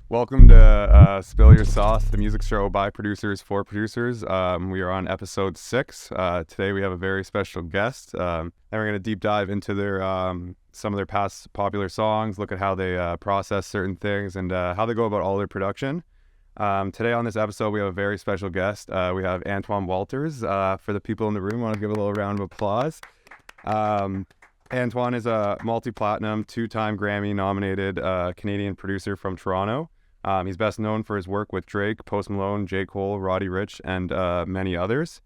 Welcome to Spill Your Sauce, the music show by producers for producers. We are on episode 6. Today we have a very special guest, and we're going to deep dive into their some of their past popular songs, look at how they process certain things, and how they go about all their production. Today on this episode, we have a very special guest. We have Anthoine Walters. For the people in the room, I want to give a little round of applause. Anthoine is a multi-platinum, 2-time Grammy nominated Canadian producer from Toronto. He's best known for his work with Drake, Post Malone, J. Cole, Roddy Ricch, and many others.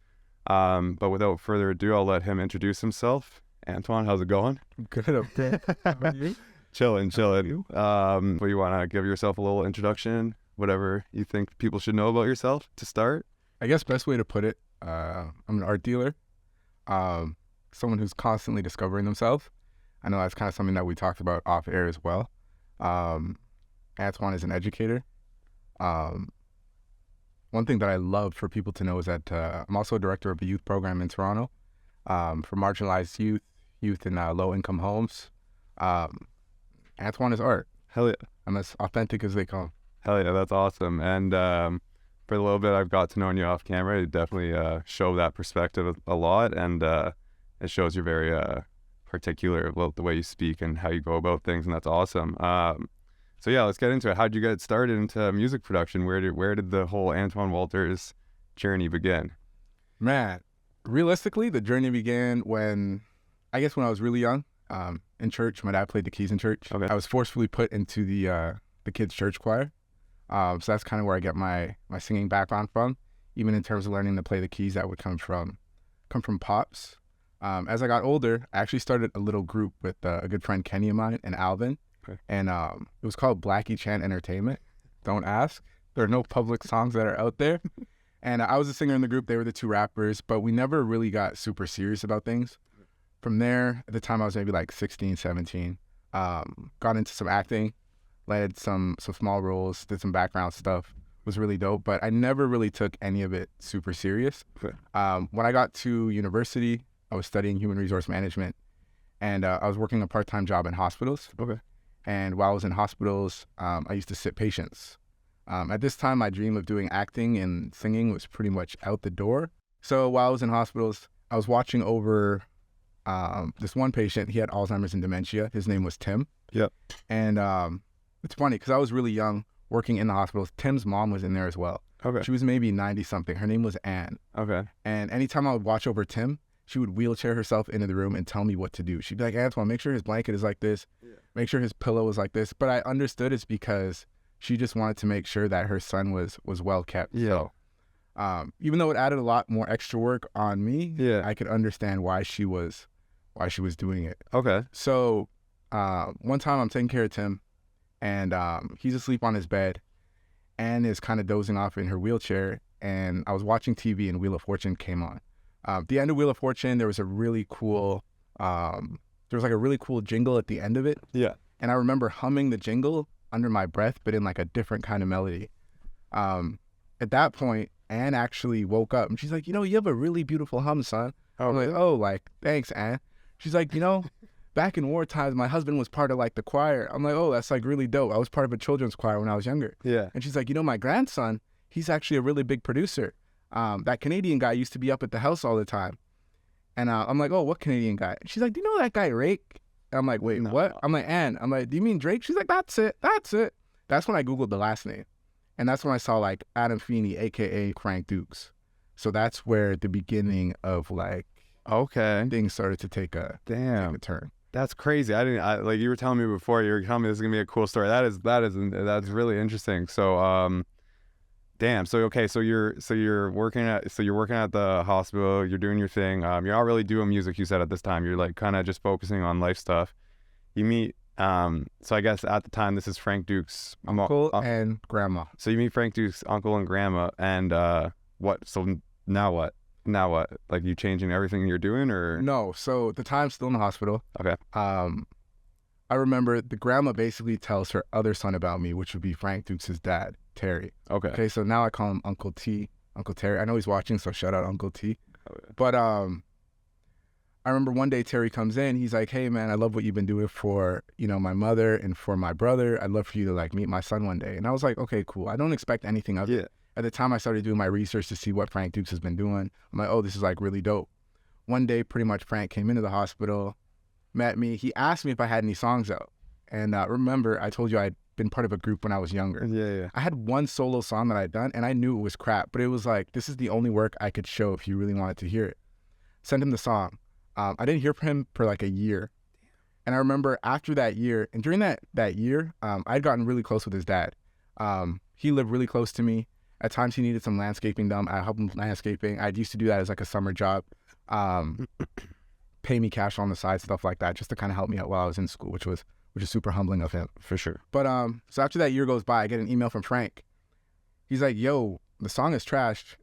But without further ado, I'll let him introduce himself. Anthoine, how's it going? Good up there. How about you? Chilling. Well, you want to give yourself a little introduction, whatever you think people should know about yourself to start? I guess best way to put it, I'm an art dealer, someone who's constantly discovering themselves. I know that's kind of something that we talked about off air as well. Anthoine is an educator. One thing that I love for people to know is that I'm also a director of a youth program in Toronto for marginalized youth in low-income homes. Anthoine is art. Hell yeah. I'm as authentic as they come. Hell yeah, that's awesome. And for the little bit I've got to know you off camera, you definitely show that perspective a lot, and it shows you're very particular about the way you speak and how you go about things, and that's awesome. So yeah, let's get into it. How'd you get started into music production? Where did the whole Anthoine Walters journey begin? Man, realistically, the journey began when I was really young. In church, my dad played the keys in church. Okay. I was forcefully put into the kids' church choir. So that's kind of where I get my singing background from. Even in terms of learning to play the keys, that would come from pops. As I got older, I actually started a little group with a good friend, Kenny of mine, and Alvin. Okay. And it was called Blackie Chan Entertainment. Don't ask. There are no public songs that are out there. And I was a singer in the group. They were the two rappers, but we never really got super serious about things. From there, at the time I was maybe like 16, 17, got into some acting, led some small roles, did some background stuff. Was really dope, but I never really took any of it super serious. Okay. When I got to university, I was studying human resource management, and I was working a part-time job in hospitals. Okay. And while I was in hospitals, I used to sit patients. At this time, my dream of doing acting and singing was pretty much out the door. So while I was in hospitals, I was watching over this one patient. He had Alzheimer's and dementia. His name was Tim. Yep. And it's funny because I was really young working in the hospitals. Tim's mom was in there as well. Okay. She was maybe 90-something. Her name was Anne. Okay. And anytime I would watch over Tim, she would wheelchair herself into the room and tell me what to do. She'd be like, Anthoine, make sure his blanket is like this. Yeah. Make sure his pillow is like this. But I understood it's because she just wanted to make sure that her son was well kept. Yeah. So even though it added a lot more extra work on me, yeah, I could understand why she was doing it. Okay. So one time I'm taking care of Tim, and he's asleep on his bed. Anne is kind of dozing off in her wheelchair, and I was watching TV and Wheel of Fortune came on. At the end of Wheel of Fortune, there was a really cool, jingle at the end of it. Yeah. And I remember humming the jingle under my breath, but in like a different kind of melody. At that point, Anne actually woke up and she's like, you have a really beautiful hum, son. I'm like, thanks, Anne. She's like, back in war times, my husband was part of like the choir. I'm like, oh, that's like really dope. I was part of a children's choir when I was younger. Yeah. And she's like, my grandson, he's actually a really big producer. That Canadian guy used to be up at the house all the time. And I'm like, oh, what Canadian guy? She's like, do you know that guy Rake? I'm like, wait, no. What? I'm like, Anne. I'm like, do you mean Drake? She's like, that's it. That's when I Googled the last name. And that's when I saw like Adam Feeney, a.k.a. Frank Dukes. So that's where the beginning of like, okay, things started to take a turn. That's crazy. Like you were telling me before, you were telling me this is going to be a cool story. That's really interesting. So, damn. So okay. So you're working at the hospital. You're doing your thing. You're not really doing music. You said at this time. You're like kind of just focusing on life stuff. You meet. So I guess at the time this is Frank Duke's uncle and grandma. So you meet Frank Duke's uncle and grandma, and what? So now what? Like you changing everything you're doing, or no? So at the time still in the hospital. Okay. I remember the grandma basically tells her other son about me, which would be Frank Dukes' dad, Terry. Okay, so now I call him Uncle T, Uncle Terry. I know he's watching, so shout out Uncle T. Oh, yeah. But I remember one day Terry comes in, he's like, hey man, I love what you've been doing for, my mother and for my brother. I'd love for you to like meet my son one day. And I was like, okay, cool. I don't expect anything of it. At the time I started doing my research to see what Frank Dukes has been doing. I'm like, oh, this is like really dope. One day, pretty much Frank came into the hospital, met me. He asked me if I had any songs out. And remember, I told you I'd been part of a group when I was younger. Yeah. I had one solo song that I'd done and I knew it was crap, but it was like, this is the only work I could show if you really wanted to hear it. Sent him the song. I didn't hear from him for like a year. And I remember after that year, and during that year, I'd gotten really close with his dad. He lived really close to me. At times he needed some landscaping done. I helped him with landscaping. I used to do that as like a summer job. Pay me cash on the side, stuff like that, just to kind of help me out while I was in school, which is super humbling of him. For sure. But so after that year goes by, I get an email from Frank. He's like, yo, the song is trashed.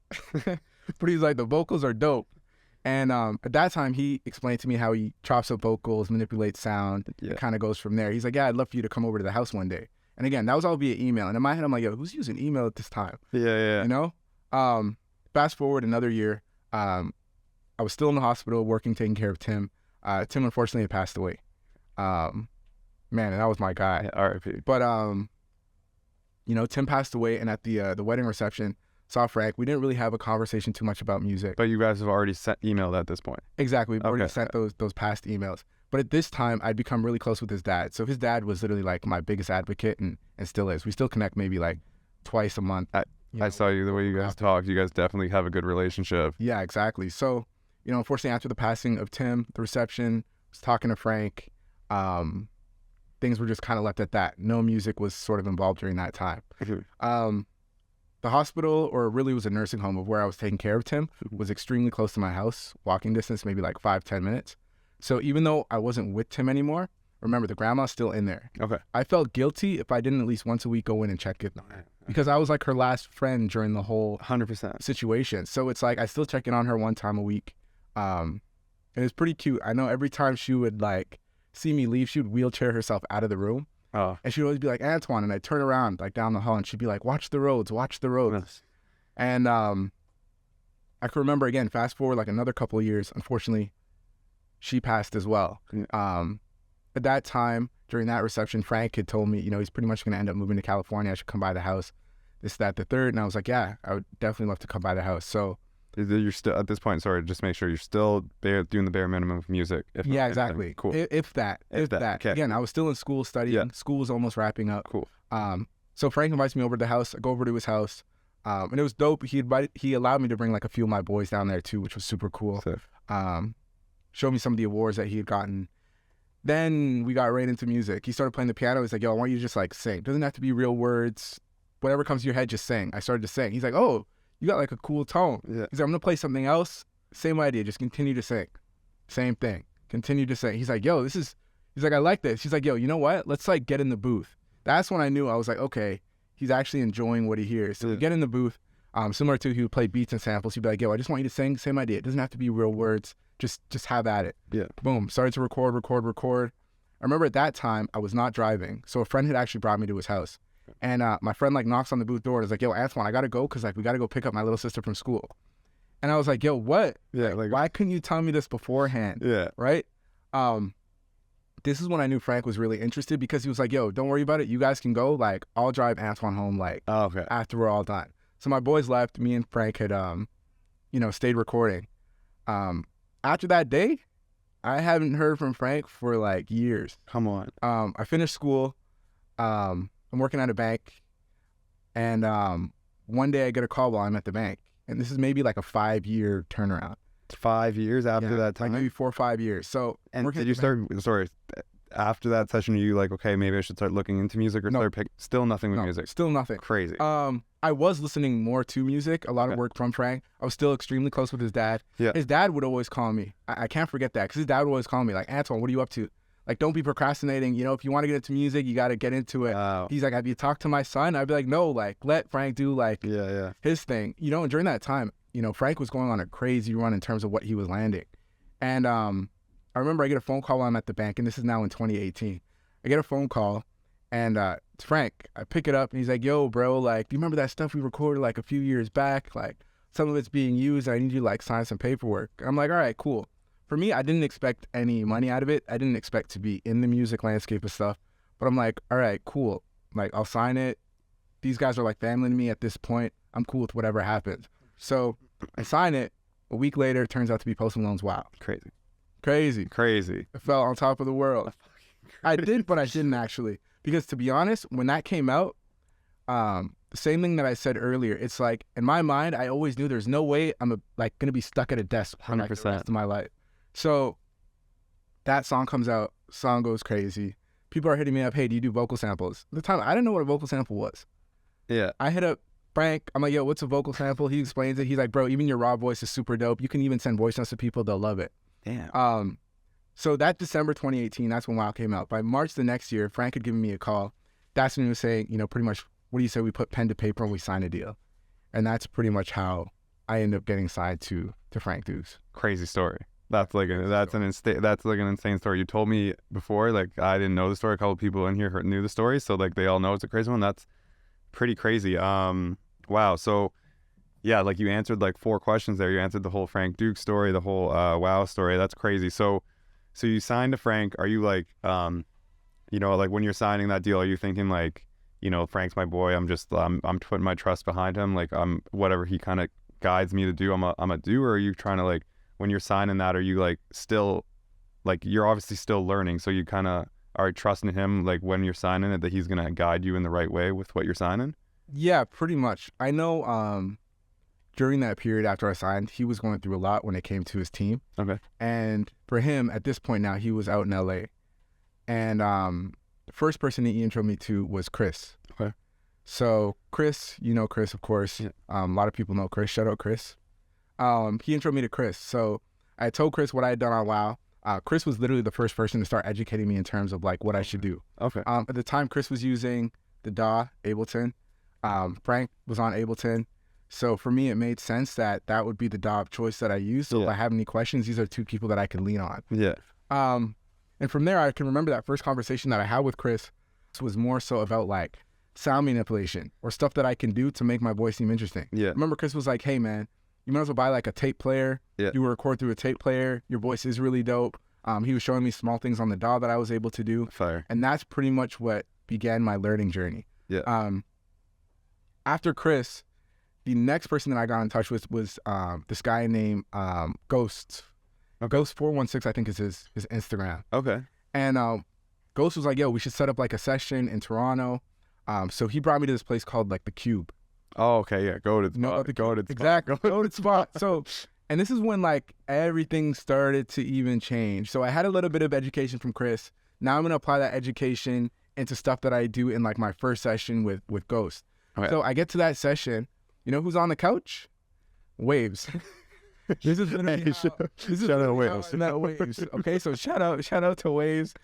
But he's like, the vocals are dope. And at that time, he explained to me how he chops up vocals, manipulates sound. It kind of goes from there. He's like, yeah, I'd love for you to come over to the house one day. And again, that was all via email. And in my head, I'm like, yo, who's using email at this time? Yeah. You know? Fast forward another year, I was still in the hospital working, taking care of Tim. Tim, unfortunately, had passed away. Man, and that was my guy. Yeah, R.I.P. But, Tim passed away. And at the wedding reception, saw Frank. We didn't really have a conversation too much about music. But you guys have already sent emailed at this point. Exactly. We've already sent those past emails. But at this time, I'd become really close with his dad. So his dad was literally like my biggest advocate and still is. We still connect maybe like twice a month. I saw you, the way you guys talk. You guys definitely have a good relationship. Yeah, exactly. So, unfortunately, after the passing of Tim, the reception, was talking to Frank. Things were just kind of left at that. No music was sort of involved during that time. The hospital, or really was a nursing home of where I was taking care of Tim, was extremely close to my house, walking distance, maybe like 5-10 minutes. So even though I wasn't with Tim anymore, remember the grandma's still in there. Okay. I felt guilty if I didn't at least once a week go in and check it on her, because I was like her last friend during the whole 100% situation. So it's like I still check in on her one time a week. And it's pretty cute. I know every time she would like see me leave, she would wheelchair herself out of the room. Oh. And she'd always be like, Anthoine, and I'd turn around like down the hall and she'd be like, watch the roads. Yes. And I can remember, again, fast forward like another couple of years, unfortunately, she passed as well. At that time, during that reception, Frank had told me, he's pretty much going to end up moving to California. I should come by the house, this, that, the third. And I was like, yeah, I would definitely love to come by the house. So you're still, at this point, sorry, just make sure you're still doing the bare minimum of music. Yeah, exactly. Cool. If that. Okay. Again, I was still in school studying. Yeah. School was almost wrapping up. Cool. So Frank invites me over to the house. I go over to his house. And it was dope. He allowed me to bring like a few of my boys down there too, which was super cool. Showed me some of the awards that he had gotten. Then we got right into music. He started playing the piano. He's like, yo, I want you to just like sing. Doesn't have to be real words. Whatever comes to your head, just sing. I started to sing. He's like, oh, you got like a cool tone. Yeah. He's like, I'm gonna play something else. Same idea. Just continue to sing. Same thing. Continue to sing. He's like, yo, he's like, I like this. He's like, yo, you know what? Let's like get in the booth. That's when I knew. I was like, okay, he's actually enjoying what he hears. So we get in the booth. Similar to he would play beats and samples. He'd be like, yo, I just want you to sing. Same idea. It doesn't have to be real words. Just have at it. Yeah. Boom. Started to record. I remember at that time I was not driving, so a friend had actually brought me to his house, and my friend like knocks on the booth door and is like, "Yo, Anthoine, I gotta go because like we gotta go pick up my little sister from school." And I was like, "Yo, what? Yeah. Like why couldn't you tell me this beforehand?" Yeah. Right. This is when I knew Frank was really interested, because he was like, "Yo, don't worry about it. You guys can go. Like I'll drive Anthoine home. Like after we're all done." So my boys left. Me and Frank had stayed recording. After that day, I haven't heard from Frank for like years. Come on. I finished school. I'm working at a bank, and one day I get a call while I'm at the bank, and this is maybe like a 5-year turnaround. 5 years after that time? Like maybe 4 or 5 years. So, and did you start? Sorry, after that session, are you like, okay, maybe I should start looking into music, or still nothing with music? Still nothing. Crazy. I was listening more to music, a lot of work from Frank. I was still extremely close with his dad. Yeah. His dad would always call me. I can't forget that, because his dad would always call me like, Anthoine, what are you up to? Like, don't be procrastinating. If you want to get into music, you got to get into it. Wow. He's like, have you talked to my son? I'd be like, no, like, let Frank do like his thing. And during that time, Frank was going on a crazy run in terms of what he was landing. And I remember I get a phone call while I'm at the bank, and this is now in 2018. I get a phone call, and it's Frank. I pick it up, and he's like, yo, bro, like, do you remember that stuff we recorded like a few years back? Like, some of it's being used. I need you to like sign some paperwork. I'm like, all right, cool. for me, I didn't expect any money out of it. I didn't expect to be in the music landscape and stuff. But I'm like, all right, cool. Like, I'll sign it. These guys are like family to me at this point. I'm cool with whatever happens. So I sign it. A week later, it turns out to be Post Malone's Wow. Crazy. It fell on top of the world. I did, but I didn't actually. Because to be honest, when that came out, the same thing that I said earlier, it's like, in my mind, I always knew there's no way I'm going to be stuck at a desk for like, the rest of my life. So that song comes out, song goes crazy. People are hitting me up, hey, do you do vocal samples? At the time, I didn't know what a vocal sample was. Yeah. I hit up Frank. I'm like, yo, what's a vocal sample? He explains it. He's like, bro, even your raw voice is super dope. You can even send voice notes to people. They'll love it. Damn. So that December 2018, that's when WoW came out. By March the next year, Frank had given me a call. That's when he was saying, you know, pretty much, what do you say we put pen to paper and we sign a deal? And that's pretty much how I ended up getting signed to Frank Dukes. Crazy story. That's like an insane story. You told me before, like I didn't know the story. A couple of people in here knew the story, so like they all know it's a crazy one. That's pretty crazy. Wow. So yeah, like you answered like 4 questions there. You answered the whole Frank Duke story, the whole WoW story. That's crazy. So you signed to Frank. Are you like you know, like when you're signing that deal, are you thinking like, you know, Frank's my boy. I'm putting my trust behind him. Like whatever he kind of guides me to do, I'm a do. Or are you trying to like, when you're signing that, are you like still, like you're obviously still learning, so you kind of are trusting him like when you're signing it that he's gonna guide you in the right way with what you're signing? Yeah, pretty much. I know during that period after I signed, he was going through a lot when it came to his team. Okay. And for him, at this point now, he was out in LA. And the first person he introed me to was Chris. Okay. So Chris, you know Chris, of course. Yeah. A lot of people know Chris. Shout out Chris. He introed me to Chris. So I told Chris what I had done on WoW. Chris was literally the first person to start educating me in terms of like what I should do. Okay. At the time, Chris was using the DAW, Ableton. Frank was on Ableton. So for me, it made sense that would be the DAW of choice that I use. So if I have any questions, these are 2 people that I can lean on. Yeah. And from there, I can remember that first conversation that I had with Chris was more so about like sound manipulation or stuff that I can do to make my voice seem interesting. Yeah. Remember, Chris was like, hey man, you might as well buy like a tape player. Yeah. You record through a tape player. Your voice is really dope. He was showing me small things on the DAW that I was able to do. Fire. And that's pretty much what began my learning journey. Yeah. After Chris, the next person that I got in touch with was this guy named Ghost. Ghost 416, I think is his Instagram. Okay. And Ghost was like, yo, we should set up like a session in Toronto. So he brought me to this place called like the Cube. Oh, okay, yeah. Go to the spot. Exactly. Go to the spot. So, and this is when like everything started to even change. So I had a little bit of education from Chris. Now I'm gonna apply that education into stuff that I do in like my first session with Ghost. Okay. So I get to that session. You know who's on the couch? Waves. This is literally shout out Waves. I met Waves. Okay, so shout out to Waves.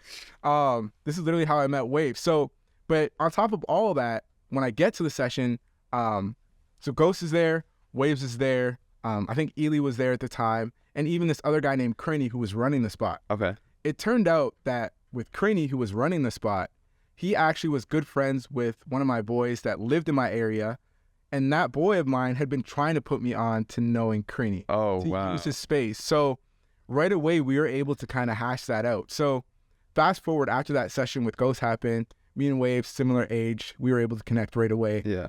This is literally how I met Waves. So, but on top of all of that, when I get to the session, so Ghost is there, Waves is there. I think Elie was there at the time, and even this other guy named Cringe who was running the spot. Okay. It turned out that with Cringe, who was running the spot, he actually was good friends with one of my boys that lived in my area. And that boy of mine had been trying to put me on to knowing Cringe. Oh, to wow. use his space. So right away, we were able to kind of hash that out. So fast forward after that session with Ghost happened, me and Waves, similar age, we were able to connect right away. Yeah.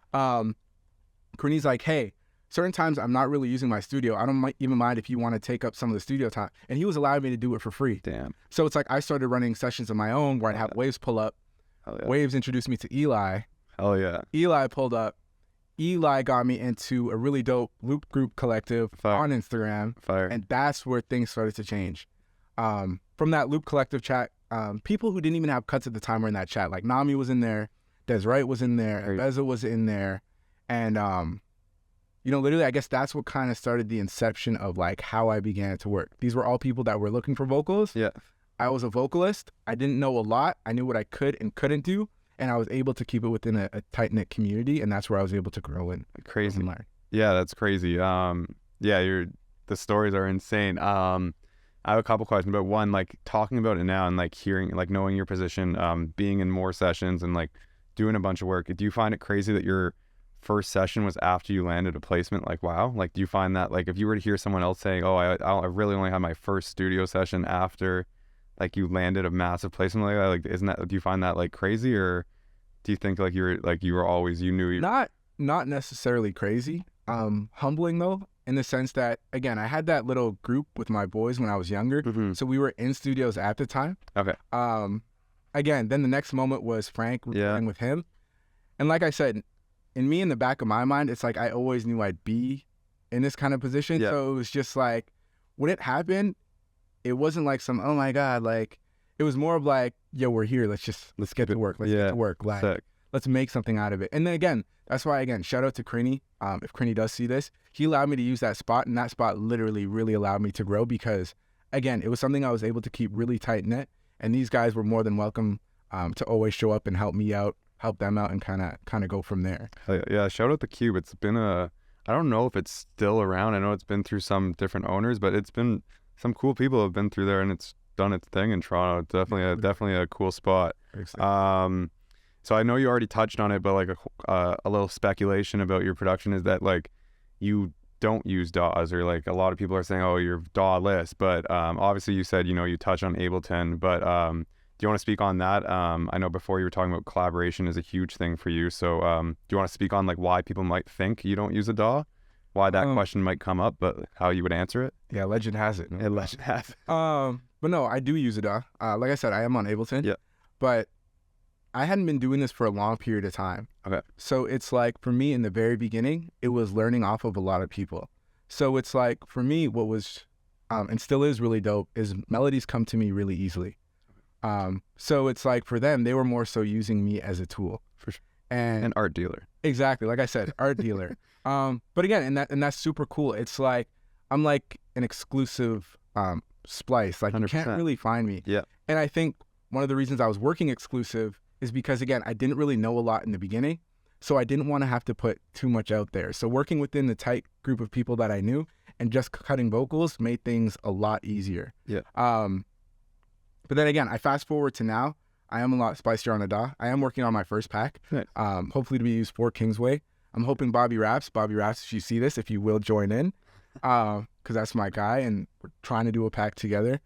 Cringe's like, hey, certain times I'm not really using my studio. I don't even mind if you want to take up some of the studio time. And he was allowing me to do it for free. Damn. So it's like I started running sessions of my own where I'd have Waves pull up. Hell yeah. Waves introduced me to Elie. Hell yeah. Elie pulled up. Elie got me into a really dope loop group collective on Instagram. Fire. And that's where things started to change. From that loop collective chat, people who didn't even have cuts at the time were in that chat. Like Nami was in there, Desiree was in there, Beza was in there. And, you know, literally, I guess that's what kind of started the inception of like how I began to work. These were all people that were looking for vocals. Yeah. I was a vocalist. I didn't know a lot. I knew what I could and couldn't do. And I was able to keep it within a tight-knit community, and that's where I was able to grow and learn. Yeah, that's crazy. Yeah, the stories are insane. I have a couple questions, but one, like talking about it now and like hearing, like knowing your position, being in more sessions and like doing a bunch of work. Do you find it crazy that you're first session was after you landed a placement? Like, wow. Like, do you find that, like, if you were to hear someone else saying, oh, I really only had my first studio session after, like, you landed a massive placement like that, like, isn't that, do you find that, like, crazy? Or do you think, like, you were always, you knew you... Not necessarily crazy. Humbling, though, in the sense that, again, I had that little group with my boys when I was younger. So we were in studios at the time. Okay. Again, then the next moment was Frank recording with him. And like I said, in the back of my mind, it's like I always knew I'd be in this kind of position. So it was just like, when it happened, it wasn't like some, oh my God, like, it was more of like, yo, we're here. Let's get to work. Let's get to work. Like, sick. Let's make something out of it. And then again, that's why, again, shout out to Crinny. If Crinny does see this, he allowed me to use that spot, and that spot literally really allowed me to grow because, again, it was something I was able to keep really tight knit, and these guys were more than welcome to always show up and help me out, help them out, and kind of go from there. Yeah, shout out to Cube. It's been I don't know if it's still around. I know it's been through some different owners, but it's been some cool people have been through there, and it's done its thing in Toronto. Definitely a cool spot. So I know you already touched on it, but like a little speculation about your production is that like you don't use DAWs, or like a lot of people are saying, oh, you're DAW-less, but obviously you said, you touch on Ableton, but do you want to speak on that? I know before you were talking about collaboration is a huge thing for you, so do you want to speak on like why people might think you don't use a DAW? Why that question might come up, but how you would answer it? Yeah, legend has it. Legend has it. But no, I do use a DAW. Like I said, I am on Ableton. Yeah. But I hadn't been doing this for a long period of time. Okay. So it's like, for me in the very beginning, it was learning off of a lot of people. So it's like, for me, what was, and still is really dope, is melodies come to me really easily. So it's like, for them, they were more so using me as a tool. For sure. And an art dealer. Exactly. Like I said, art dealer. But again, and that's super cool. It's like, I'm like an exclusive splice. Like 100%. You can't really find me. Yeah. And I think one of the reasons I was working exclusive is because, again, I didn't really know a lot in the beginning, so I didn't want to have to put too much out there. So working within the tight group of people that I knew and just cutting vocals made things a lot easier. Yeah. But then again, I fast forward to now, I am a lot spicier on a DAW. I am working on my first pack, nice. Hopefully to be used for Kingsway. I'm hoping Bobby Raps, if you see this, if you will join in, because that's my guy, and we're trying to do a pack together.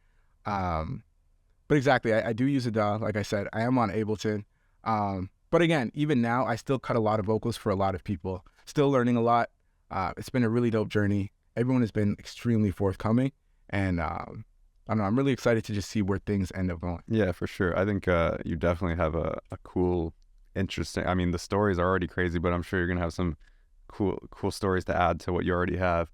But exactly, I do use a DAW. Like I said, I am on Ableton. But again, even now, I still cut a lot of vocals for a lot of people. Still learning a lot. It's been a really dope journey. Everyone has been extremely forthcoming. And I don't know, I'm really excited to just see where things end up going. Yeah, for sure. I think you definitely have a cool, interesting, I mean, the stories are already crazy, but I'm sure you're going to have some cool stories to add to what you already have.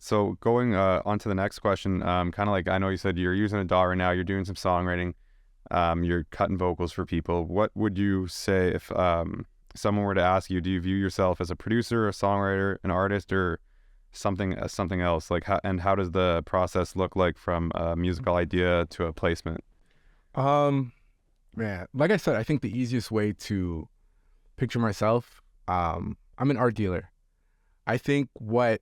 So going on to the next question, kind of like, I know you said you're using a DAW right now, you're doing some songwriting, you're cutting vocals for people. What would you say if someone were to ask you, do you view yourself as a producer, a songwriter, an artist, or something else? Like, how does the process look like from a musical idea to a placement? Man, like I said, I think the easiest way to picture myself, I'm an art dealer. I think when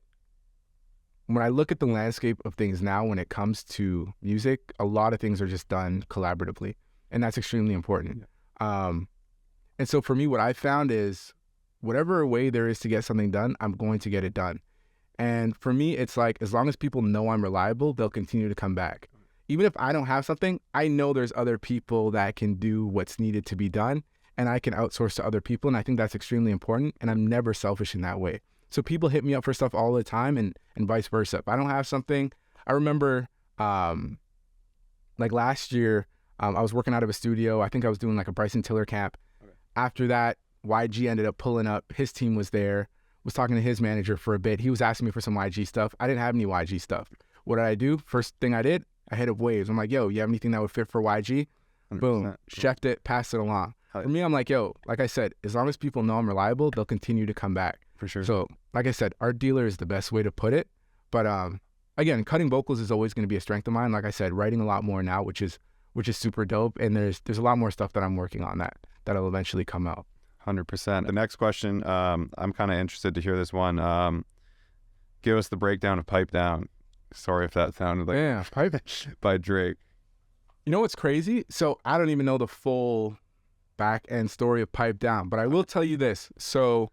I look at the landscape of things now, when it comes to music, a lot of things are just done collaboratively, and that's extremely important. Yeah. And so for me, what I found is whatever way there is to get something done, I'm going to get it done. And for me, it's like, as long as people know I'm reliable, they'll continue to come back. Even if I don't have something, I know there's other people that can do what's needed to be done, and I can outsource to other people. And I think that's extremely important. And I'm never selfish in that way. So people hit me up for stuff all the time, and vice versa. If I don't have something, I remember like last year, I was working out of a studio. I think I was doing like a Bryson Tiller camp. Okay. After that, YG ended up pulling up. His team was there, was talking to his manager for a bit. He was asking me for some YG stuff. I didn't have any YG stuff. What did I do? First thing I did, I hit up Waves. I'm like, yo, you have anything that would fit for YG? 100%. Boom, chefed it, passed it along. For me, I'm like, yo, like I said, as long as people know I'm reliable, they'll continue to come back. For sure. So, like I said, art dealer is the best way to put it. But again, cutting vocals is always going to be a strength of mine. Like I said, writing a lot more now, which is super dope. And there's a lot more stuff that I'm working on that'll eventually come out. 100%. The next question, I'm kind of interested to hear this one. Give us the breakdown of Pipe Down. Sorry if that sounded like Pipe by Drake. You know what's crazy? So I don't even know the full back end story of Pipe Down, but I will tell you this. So,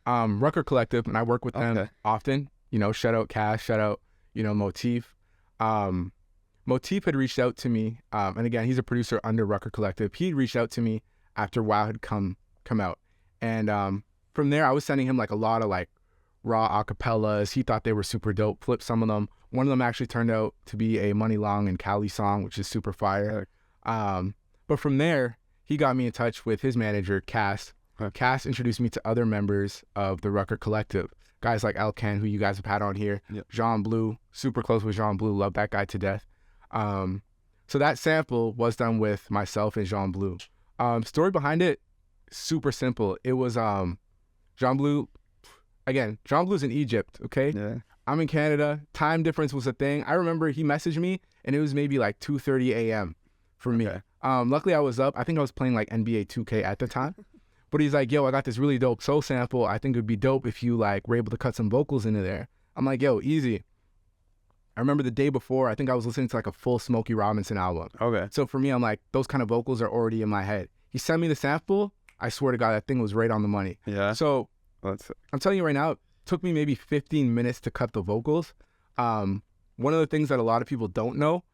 Rucker Collective, and I work with them often. Shout out Cash, shout out, Motif. Motif had reached out to me, and again, he's a producer under Rucker Collective. He reached out to me after WoW had come out, and from there, I was sending him like a lot of like raw acapellas. He thought they were super dope. Flipped some of them. One of them actually turned out to be a Money Long and Cali song, which is super fire. But from there, he got me in touch with his manager, Cass. Cass introduced me to other members of the Rucker Collective. Guys like Elkan, who you guys have had on here. Yep. Jean Bleu, super close with Jean Bleu. Love that guy to death. So that sample was done with myself and Jean Bleu. Story behind it, super simple. It was Jean Bleu. Again, Jean Bleu's in Egypt, okay? Yeah. I'm in Canada. Time difference was a thing. I remember he messaged me, and it was maybe like 2:30 a.m. for me. Luckily, I was up. I think I was playing like NBA 2K at the time. But he's like, yo, I got this really dope soul sample. I think it would be dope if you like were able to cut some vocals into there. I'm like, yo, easy. I remember the day before, I think I was listening to like a full Smokey Robinson album. Okay. So for me, I'm like, those kind of vocals are already in my head. He sent me the sample. I swear to God, that thing was right on the money. Yeah. So I'm telling you right now, it took me maybe 15 minutes to cut the vocals. One of the things that a lot of people don't know,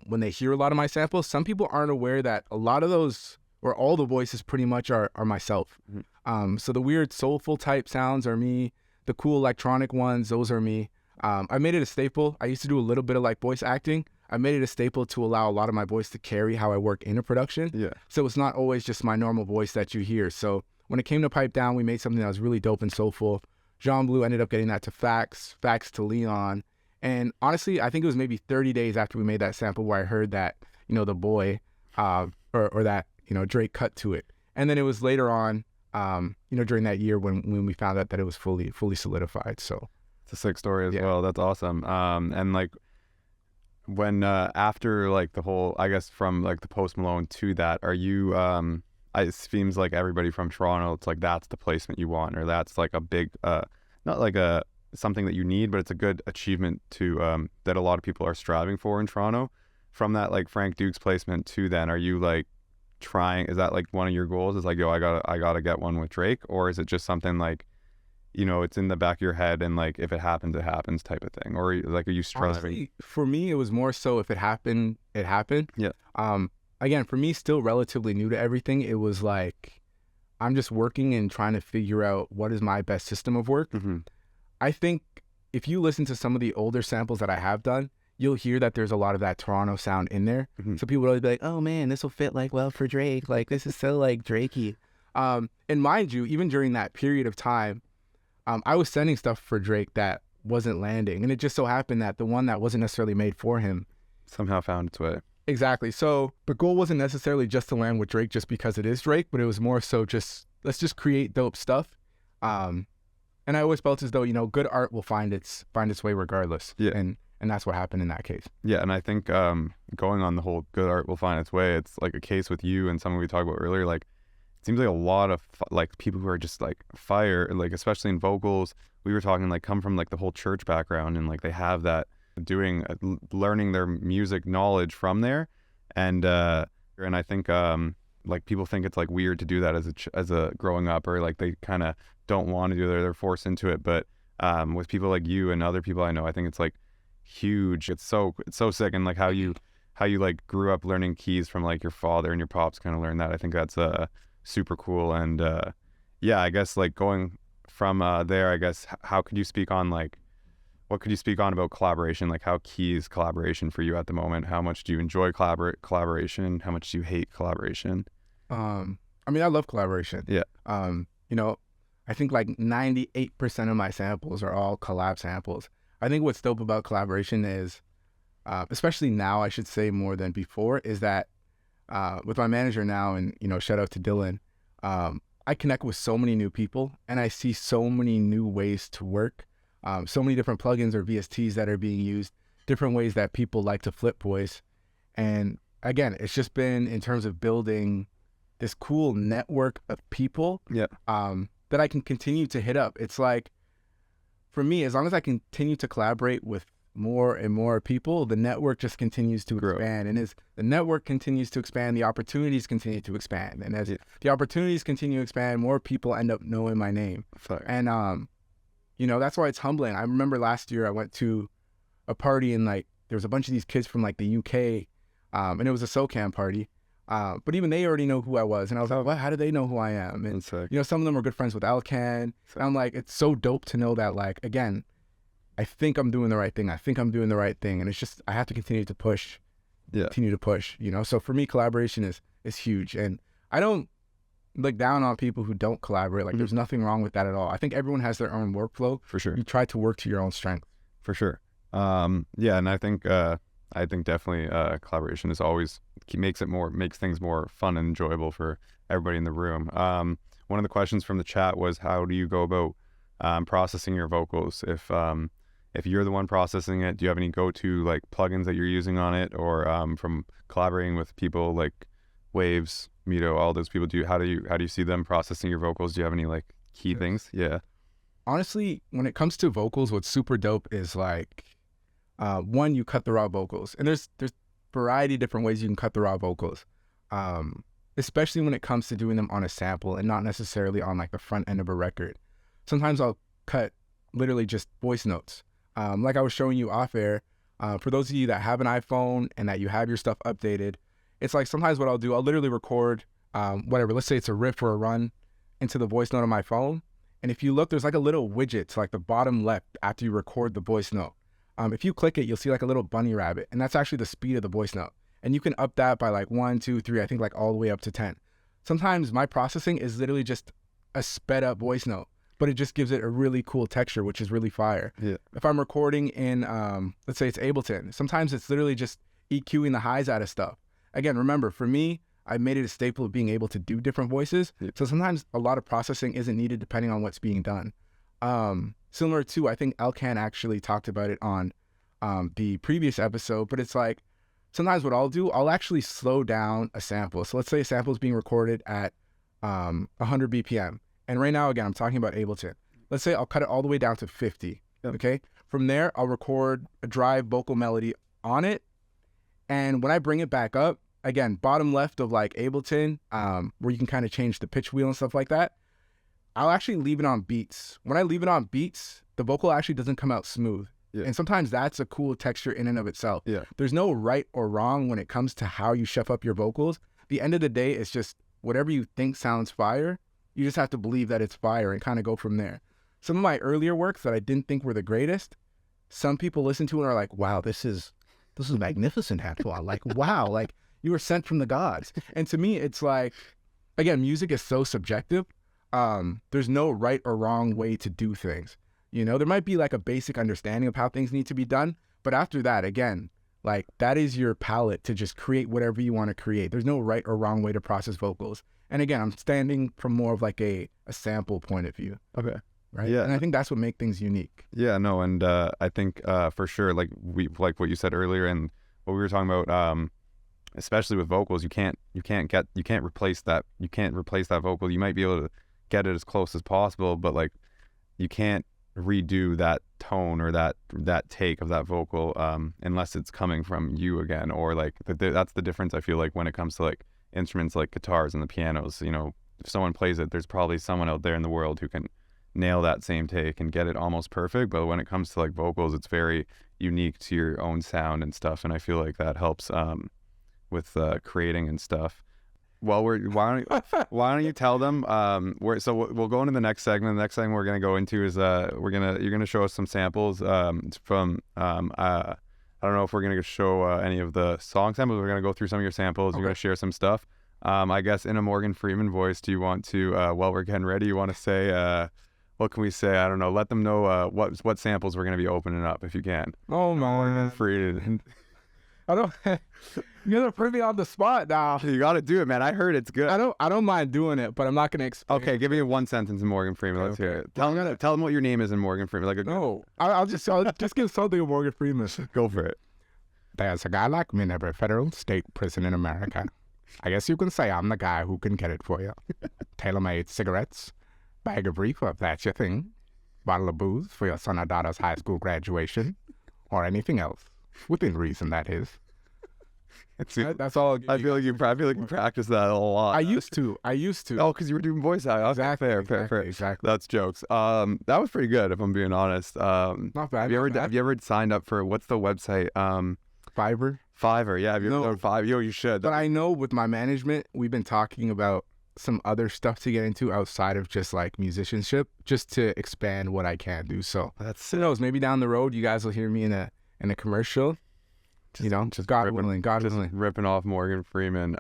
when they hear a lot of my samples, some people aren't aware that a lot of those, or all the voices pretty much are myself. Mm-hmm. So the weird soulful type sounds are me. The cool electronic ones, those are me. I made it a staple. I used to do a little bit of like voice acting. I made it a staple to allow a lot of my voice to carry how I work in a production. Yeah. So it's not always just my normal voice that you hear. So when it came to Pipe Down, we made something that was really dope and soulful. Jean Bleu ended up getting that to Fax to Leon. And honestly, I think it was maybe 30 days after we made that sample where I heard that, the boy, or that, Drake cut to it. And then it was later on, during that year when we found out that it was fully solidified. So it's a sick story as well. That's awesome. And like when, after like the whole, I guess from like the Post Malone to that, are you, it seems like everybody from Toronto, it's like that's the placement you want, or that's like a big, not like a something that you need, but it's a good achievement to that a lot of people are striving for in Toronto. From that like Frank Duke's placement to then, are you like trying? Is that like one of your goals? Is like, yo, I gotta get one with Drake, or is it just something like, it's in the back of your head and like if it happens, it happens type of thing, or like are you striving? Honestly, for me, it was more so if it happened, it happened. Yeah. Again, for me, still relatively new to everything, it was like, I'm just working and trying to figure out what is my best system of work. Mm-hmm. I think if you listen to some of the older samples that I have done, you'll hear that there's a lot of that Toronto sound in there. Mm-hmm. So people will always be like, oh man, this will fit like well for Drake. Like this is so like Drakey. And mind you, even during that period of time, I was sending stuff for Drake that wasn't landing. And it just so happened that the one that wasn't necessarily made for him somehow found its way. Exactly. So the goal wasn't necessarily just to land with Drake just because it is Drake, but it was more so just, let's just create dope stuff. And I always felt as though, good art will find its way regardless. Yeah. And that's what happened in that case. Yeah. And I think going on the whole good art will find its way, it's like a case with you and something we talked about earlier. Like, it seems like a lot of like people who are just like fire, like especially in vocals, we were talking like come from like the whole church background and like they have that learning their music knowledge from there. And I think like people think it's like weird to do that as a growing up, or like they kind of don't want to do it, they're forced into it. But with people like you and other people I know, I think it's like huge. It's so sick. And like how you like grew up learning keys from like your father and your pops kind of learned that. I think that's super cool. And yeah, I guess like going from there, I guess how could you speak on like, what could you speak on about collaboration? Like how key is collaboration for you at the moment? How much do you enjoy collaboration? How much do you hate collaboration? I mean, I love collaboration. Yeah. I think like 98% of my samples are all collab samples. I think what's dope about collaboration is, especially now, I should say more than before, is that with my manager now, and shout out to Dylan, I connect with so many new people and I see so many new ways to work. So many different plugins or VSTs that are being used, different ways that people like to flip voice. And again, it's just been in terms of building this cool network of people that I can continue to hit up. It's like, for me, as long as I continue to collaborate with more and more people, the network just continues to expand. And as the network continues to expand, the opportunities continue to expand. And as the opportunities continue to expand, more people end up knowing my name. And, you know, that's why it's humbling. I remember last year I went to a party and like there was a bunch of these kids from like the UK, and it was a SoCam party. But even they already know who I was. And I was like, well, how do they know who I am? And, you know, some of them were good friends with Alcan. And I'm like, it's so dope to know that, like, again, I think I'm doing the right thing. I think I'm doing the right thing. And it's just, I have to continue to push, you know? So for me, collaboration is huge. And I don't look down on people who don't collaborate. Like, there's nothing wrong with that at all. I think everyone has their own workflow. For sure. You try to work to your own strength. For sure. Yeah, and I think definitely collaboration is always makes things more fun and enjoyable for everybody in the room. One of the questions from the chat was, how do you go about processing your vocals? If you're the one processing it, do you have any go-to like plugins that you're using on it, or from collaborating with people like Waves, Mito, all those people? How do you see them processing your vocals? Do you have any like key things? Yeah. Honestly, when it comes to vocals, what's super dope is like, one, you cut the raw vocals, and there's variety of different ways you can cut the raw vocals, especially when it comes to doing them on a sample and not necessarily on like the front end of a record. Sometimes I'll cut literally just voice notes. Like I was showing you off air, for those of you that have an iPhone and that you have your stuff updated, it's like sometimes what I'll do, I'll literally record whatever, let's say it's a riff or a run into the voice note on my phone. And if you look, there's like a little widget to like the bottom left after you record the voice note. If you click it, you'll see like a little bunny rabbit, and that's actually the speed of the voice note. And you can up that by like 1, 2, 3, I think like all the way up to 10. Sometimes my processing is literally just a sped up voice note, but it just gives it a really cool texture, which is really fire. Yeah. If I'm recording in, let's say it's Ableton, sometimes it's literally just EQing the highs out of stuff. Again, remember, for me, I made it a staple of being able to do different voices. Yeah. So sometimes a lot of processing isn't needed depending on what's being done. Similar to, I think Alcan actually talked about it on the previous episode, but it's like, sometimes what I'll do, I'll actually slow down a sample. So let's say a sample is being recorded at 100 BPM. And right now, again, I'm talking about Ableton. Let's say I'll cut it all the way down to 50, okay? From there, I'll record a drive vocal melody on it. And when I bring it back up, again, bottom left of like Ableton, where you can kind of change the pitch wheel and stuff like that, I'll actually leave it on beats. When I leave it on beats, the vocal actually doesn't come out smooth. Yeah. And sometimes that's a cool texture in and of itself. Yeah. There's no right or wrong when it comes to how you chef up your vocals. At the end of the day, it's just whatever you think sounds fire, you just have to believe that it's fire and kind of go from there. Some of my earlier works that I didn't think were the greatest, some people listen to and are like, wow, this is magnificent, Anthoine. Like, wow, like you were sent from the gods. And to me, it's like, again, music is so subjective. There's no right or wrong way to do things. You know, there might be like a basic understanding of how things need to be done, but after that, again, like that is your palette to just create whatever you want to create. There's no right or wrong way to process vocals. And again, I'm standing from more of like a sample point of view. Okay. Right. Yeah. And I think that's what makes things unique. Yeah, no. And I think for sure, like what you said earlier and what we were talking about, especially with vocals, you can't replace that. You can't replace that vocal. You might be able to get it as close as possible, but like you can't redo that tone or that take of that vocal unless it's coming from you again, or like that's the difference I feel like when it comes to like instruments like guitars and the pianos. You know, if someone plays it, there's probably someone out there in the world who can nail that same take and get it almost perfect, but when it comes to like vocals, it's very unique to your own sound and stuff, and I feel like that helps with creating and stuff. Well, why don't you tell them? We'll go into the next segment. The next segment we're gonna go into is you're gonna show us some samples from I don't know if we're gonna show any of the song samples. We're gonna go through some of your samples. Okay. You're gonna share some stuff. I guess in a Morgan Freeman voice, do you want to while we're getting ready, you want to say what can we say? I don't know. Let them know what samples we're gonna be opening up if you can. Oh my! Free. I don't. You're gonna put me on the spot now. You gotta do it, man. I heard it's good. I don't mind doing it, but I'm not gonna explain. Okay, give me one sentence in Morgan Freeman. Let's hear it. Tell them what your name is in Morgan Freeman. I'll just give something of Morgan Freeman. Go for it. There's a guy like me in every federal state prison in America. I guess you can say I'm the guy who can get it for you. Tailor-made cigarettes, bag of reefer if that's your thing, bottle of booze for your son or daughter's high school graduation. or anything else, within reason, that is. That's all. I feel like you practice that a lot. I used to. Oh, because you were doing voice acting. Exactly. Fair. Exactly. That's jokes. That was pretty good, if I'm being honest. Not bad. Have you ever signed up for, what's the website? Fiverr. Yeah. Have you ever done Fiverr? Yo, you should. But I know with my management, we've been talking about some other stuff to get into outside of just like musicianship, just to expand what I can do. So who knows? Maybe down the road, you guys will hear me in a commercial. Just God willing. Ripping off Morgan Freeman.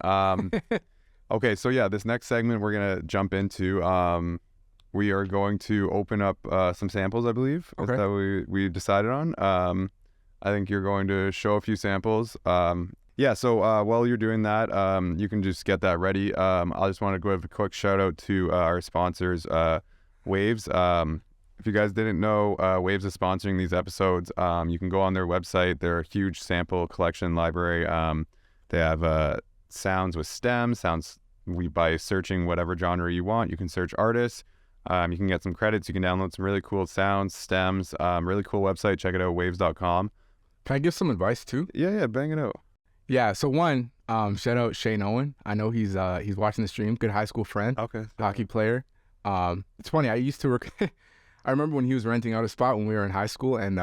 Okay, so yeah, this next segment we're gonna jump into. We are going to open up some samples, I believe. Okay. Is that we decided on. I think you're going to show a few samples. Yeah, so while you're doing that, you can just get that ready. I just want to give a quick shout out to our sponsors, Waves. If you guys didn't know, Waves is sponsoring these episodes. You can go on their website. They're a huge sample collection library. They have sounds with stems, by searching whatever genre you want. You can search artists. You can get some credits. You can download some really cool sounds, stems. Really cool website. Check it out, waves.com. Can I give some advice too? Yeah, bang it out. Yeah, so one, shout out Shane Owen. I know he's watching the stream. Good high school friend. Okay. Hockey player. It's funny, I used to work... I remember when he was renting out a spot when we were in high school, and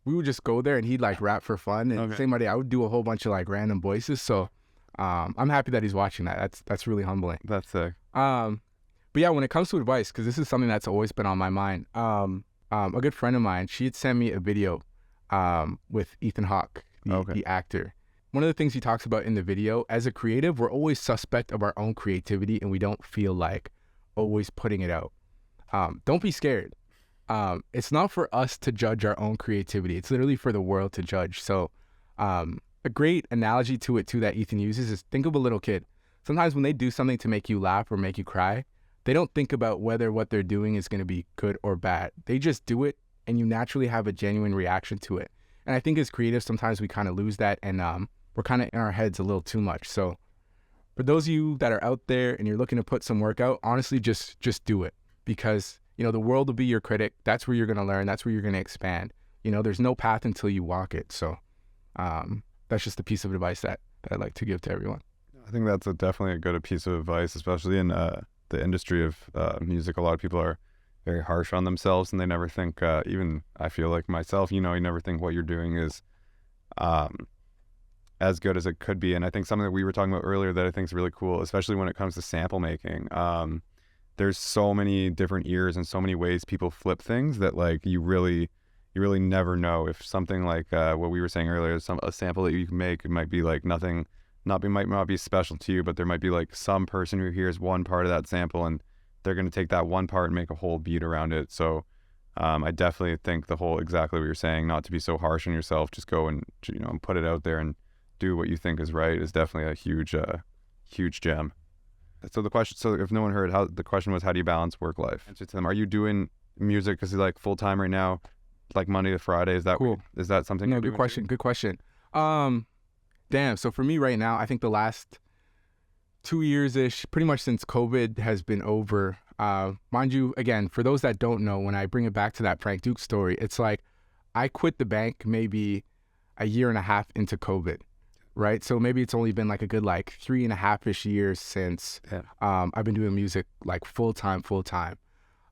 we would just go there and he'd like rap for fun. And same idea, I would do a whole bunch of like random voices. So I'm happy that he's watching that. That's really humbling. That's sick. But yeah, when it comes to advice, because this is something that's always been on my mind. A good friend of mine, she had sent me a video with Ethan Hawke, the actor. One of the things he talks about in the video, as a creative, we're always suspect of our own creativity and we don't feel like always putting it out. Don't be scared. It's not for us to judge our own creativity. It's literally for the world to judge. So a great analogy to it too that Ethan uses is, think of a little kid. Sometimes when they do something to make you laugh or make you cry, they don't think about whether what they're doing is going to be good or bad. They just do it and you naturally have a genuine reaction to it. And I think as creatives, sometimes we kind of lose that and we're kind of in our heads a little too much. So for those of you that are out there and you're looking to put some work out, honestly, just do it, because the world will be your critic. That's where you're going to learn. That's where you're going to expand. There's no path until you walk it. So that's just a piece of advice that I'd like to give to everyone. I think that's definitely a good piece of advice, especially in the industry of music. A lot of people are very harsh on themselves and they never think, even I feel like myself, you never think what you're doing is as good as it could be. And I think something that we were talking about earlier that I think is really cool, especially when it comes to sample making, there's so many different ears and so many ways people flip things that like you really never know if something like what we were saying earlier, a sample that you can make, it might be like nothing, might not be special to you, but there might be like some person who hears one part of that sample and they're going to take that one part and make a whole beat around it. So I definitely think exactly what you're saying, not to be so harsh on yourself, just go and put it out there and do what you think is right, is definitely a huge gem. So if no one heard, the question was, how do you balance work life? Answer to them, are you doing music because you're like full time right now, like Monday to Friday? Is that cool? Is that something? No, good question. Good question. Damn. So for me right now, I think the last 2 years-ish, pretty much since COVID has been over. Mind you, again, for those that don't know, when I bring it back to that Frank Duke story, it's like I quit the bank maybe a year and a half into COVID. Right. So maybe it's only been like a good 3.5-ish years since I've been doing music like full time.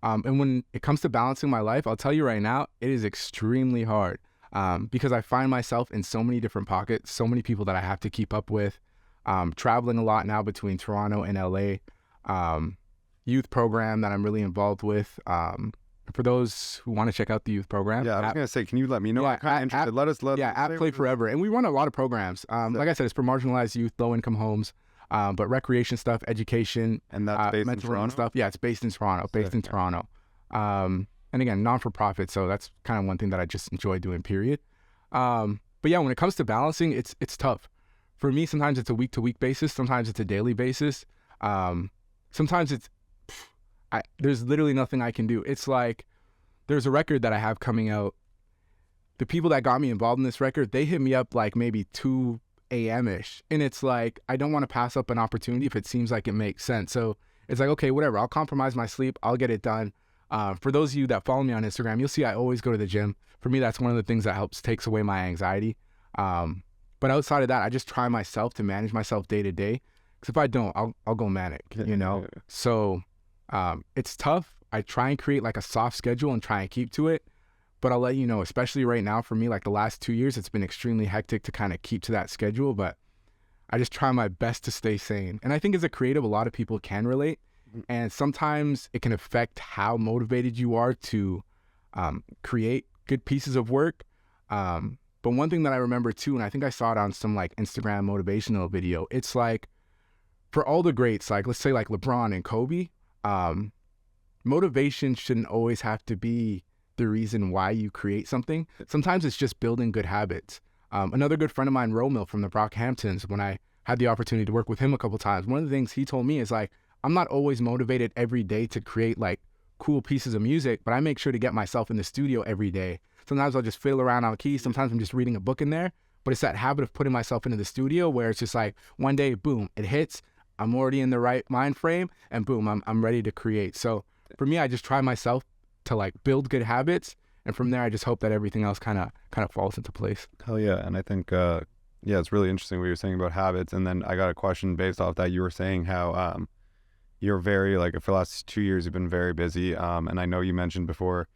And when it comes to balancing my life, I'll tell you right now, it is extremely hard because I find myself in so many different pockets, so many people that I have to keep up with, traveling a lot now between Toronto and LA, youth program that I'm really involved with. For those who want to check out the youth program. Yeah, I was going to say, can you let me know? I'm kind of interested. Let us. App Play Forever. And we run a lot of programs. Like I said, it's for marginalized youth, low-income homes, but recreation stuff, education. And that's based in Toronto? Stuff. Yeah, it's based in Toronto. And again, non-for-profit, so that's kind of one thing that I just enjoy doing, period. But yeah, when it comes to balancing, it's tough. For me, sometimes it's a week-to-week basis. Sometimes it's a daily basis. Sometimes it's there's literally nothing I can do. It's like there's a record that I have coming out. The people that got me involved in this record, they hit me up like maybe 2 a.m.-ish. And it's like, I don't want to pass up an opportunity if it seems like it makes sense. So it's like, okay, whatever. I'll compromise my sleep. I'll get it done. For those of you that follow me on Instagram, you'll see I always go to the gym. For me, that's one of the things that takes away my anxiety. But outside of that, I just try myself to manage myself day to day. Because if I don't, I'll go manic, you know? So it's tough. I try and create like a soft schedule and try and keep to it. But I'll let you know, especially right now for me, like the last 2 years, it's been extremely hectic to kind of keep to that schedule. But I just try my best to stay sane. And I think as a creative, a lot of people can relate. And sometimes it can affect how motivated you are to create good pieces of work. But one thing that I remember too, and I think I saw it on some like Instagram motivational video, it's like for all the greats, like let's say like LeBron and Kobe, motivation shouldn't always have to be the reason why you create something. Sometimes it's just building good habits. Another good friend of mine, Romil from the Brockhamptons, when I had the opportunity to work with him a couple times, one of the things he told me is like, I'm not always motivated every day to create like cool pieces of music, but I make sure to get myself in the studio every day. Sometimes I'll just fiddle around on keys. Sometimes I'm just reading a book in there, but it's that habit of putting myself into the studio where it's just like one day, boom, it hits. I'm already in the right mind frame and boom, I'm ready to create. So for me, I just try myself to like build good habits. And from there, I just hope that everything else kind of falls into place. Hell yeah. And I think, yeah, it's really interesting what you're saying about habits. And then I got a question based off that. You were saying how you're very, like, for the last 2 years, you've been very busy. And I know you mentioned before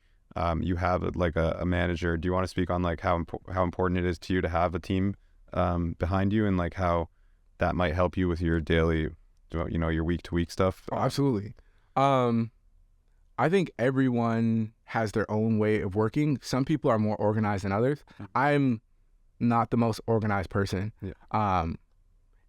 you have like a manager. Do you want to speak on like how important it is to you to have a team behind you and like how that might help you with your daily, you know, your week to week stuff? Oh, absolutely. I think everyone has their own way of working. Some people are more organized than others. I'm not the most organized person. Yeah.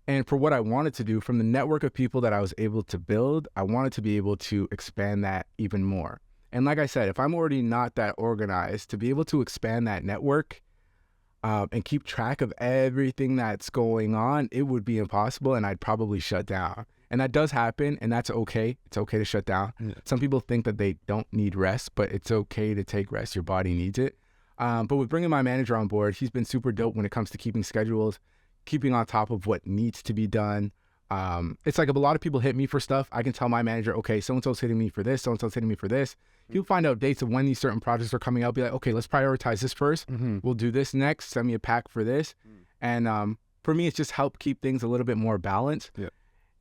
And for what I wanted to do, from the network of people that I was able to build, I wanted to be able to expand that even more. And like I said, if I'm already not that organized, to be able to expand that network and keep track of everything that's going on, it would be impossible and I'd probably shut down. And that does happen, and that's okay. It's okay to shut down. Yeah. Some people think that they don't need rest, but it's okay to take rest. Your body needs it. But with bringing my manager on board, he's been super dope when it comes to keeping schedules, keeping on top of what needs to be done. It's like if a lot of people hit me for stuff, I can tell my manager, okay, so-and-so's hitting me for this, so-and-so's hitting me for this. He'll find out dates of when these certain projects are coming out, be like, okay, let's prioritize this first. We'll do this next. Send me a pack for this. And for me, it's just helped keep things a little bit more balanced. Yeah.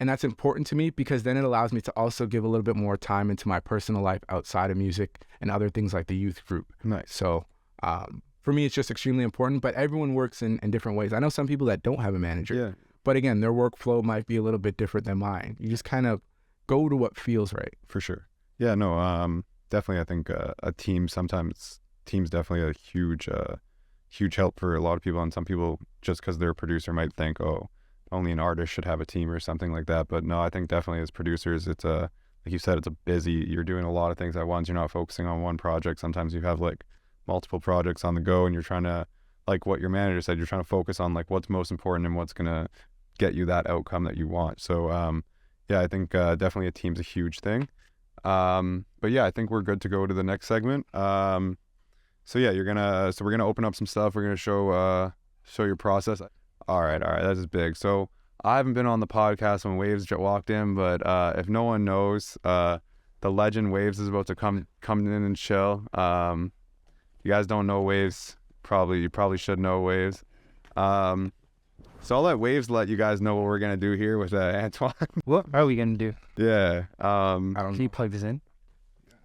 And that's important to me because then it allows me to also give a little bit more time into my personal life outside of music and other things like the youth group. Nice. So for me, it's just extremely important, but everyone works in different ways. I know some people that don't have a manager, yeah, but again, their workflow might be a little bit different than mine. You just kind of go to what feels right. For sure. Yeah, no, definitely. I think a team, sometimes team's definitely a huge help for a lot of people. And some people, just because they're a producer, might think, oh, only an artist should have a team or something like that. But no, I think definitely as producers, it's like you said, it's a busy, you're doing a lot of things at once. You're not focusing on one project. Sometimes you have like multiple projects on the go and you're trying to, like what your manager said, you're trying to focus on like what's most important and what's going to get you that outcome that you want. So yeah, I think definitely a team's a huge thing. But yeah, I think we're good to go to the next segment. So yeah, we're gonna open up some stuff. We're gonna show your process. All right, that is big. So I haven't been on the podcast when Waves walked in, but if no one knows, the legend Waves is about to come in and chill. You guys don't know Waves, you probably should know Waves. So I'll let Waves let you guys know what we're gonna do here with Anthoine. What are we gonna do? Yeah. Can you plug this in?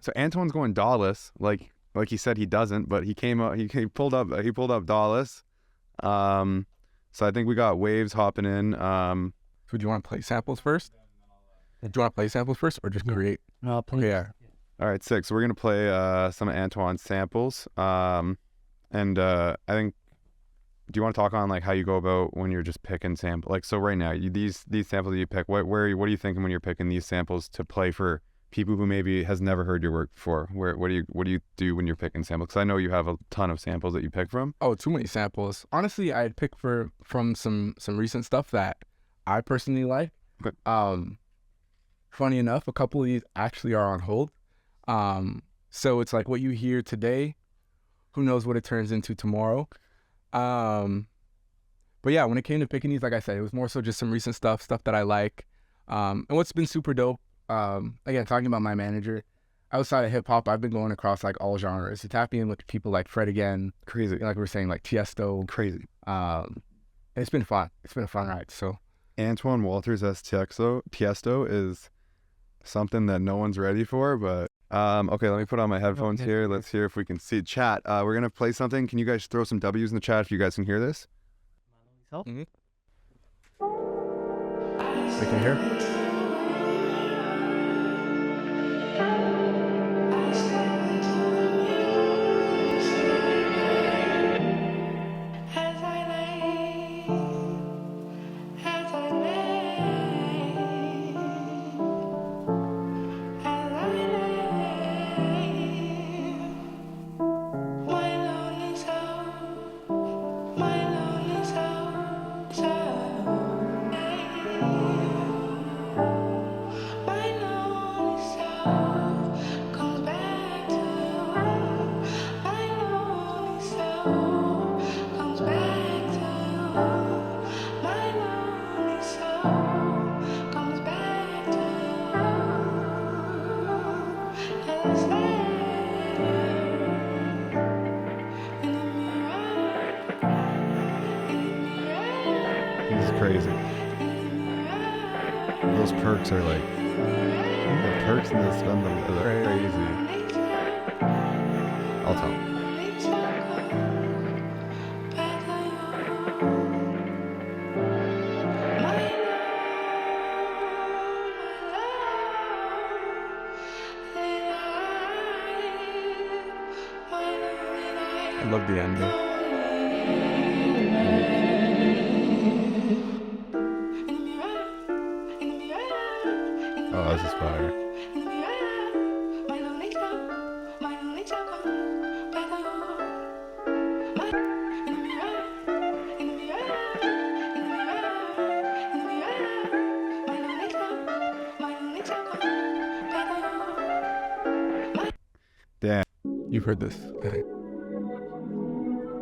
So Anthoine's going DAW-less, like he said he doesn't, but he pulled up DAW-less. So I think we got Waves hopping in. So do you want to play samples first? Do you want to play samples first or just create? No, I'll play. Yeah. All right, sick. So we're gonna play some of Anthoine's samples. And I think, do you want to talk on like how you go about when you're just picking samples? Like, so right now, these samples that you pick, what are you thinking when you're picking these samples to play for people who maybe has never heard your work before? What do you do when you're picking samples? Because I know you have a ton of samples that you pick from. Oh, too many samples. Honestly, I'd pick from some recent stuff that I personally like. Okay. Funny enough, a couple of these actually are on hold. So it's like what you hear today, who knows what it turns into tomorrow. But yeah, when it came to picking these, like I said, it was more so just some recent stuff that I like. And what's been super dope, again, talking about my manager, outside of hip hop, I've been going across like all genres. It's tapping with people like Fred again. Crazy. Like we were saying, like Tiesto. Crazy. And it's been fun. It's been a fun ride. So Anthoine Walters as Tiesto is something that no one's ready for, but okay, let me put on my headphones here. Let's hear if we can see chat. We're gonna play something. Can you guys throw some W's in the chat if you guys can hear this? Mm-hmm. We can hear. Crazy. Those perks are like the perks in this band are crazy. I'll tell. I love the ending. Oh, this is fire. Damn. You've heard this. Okay.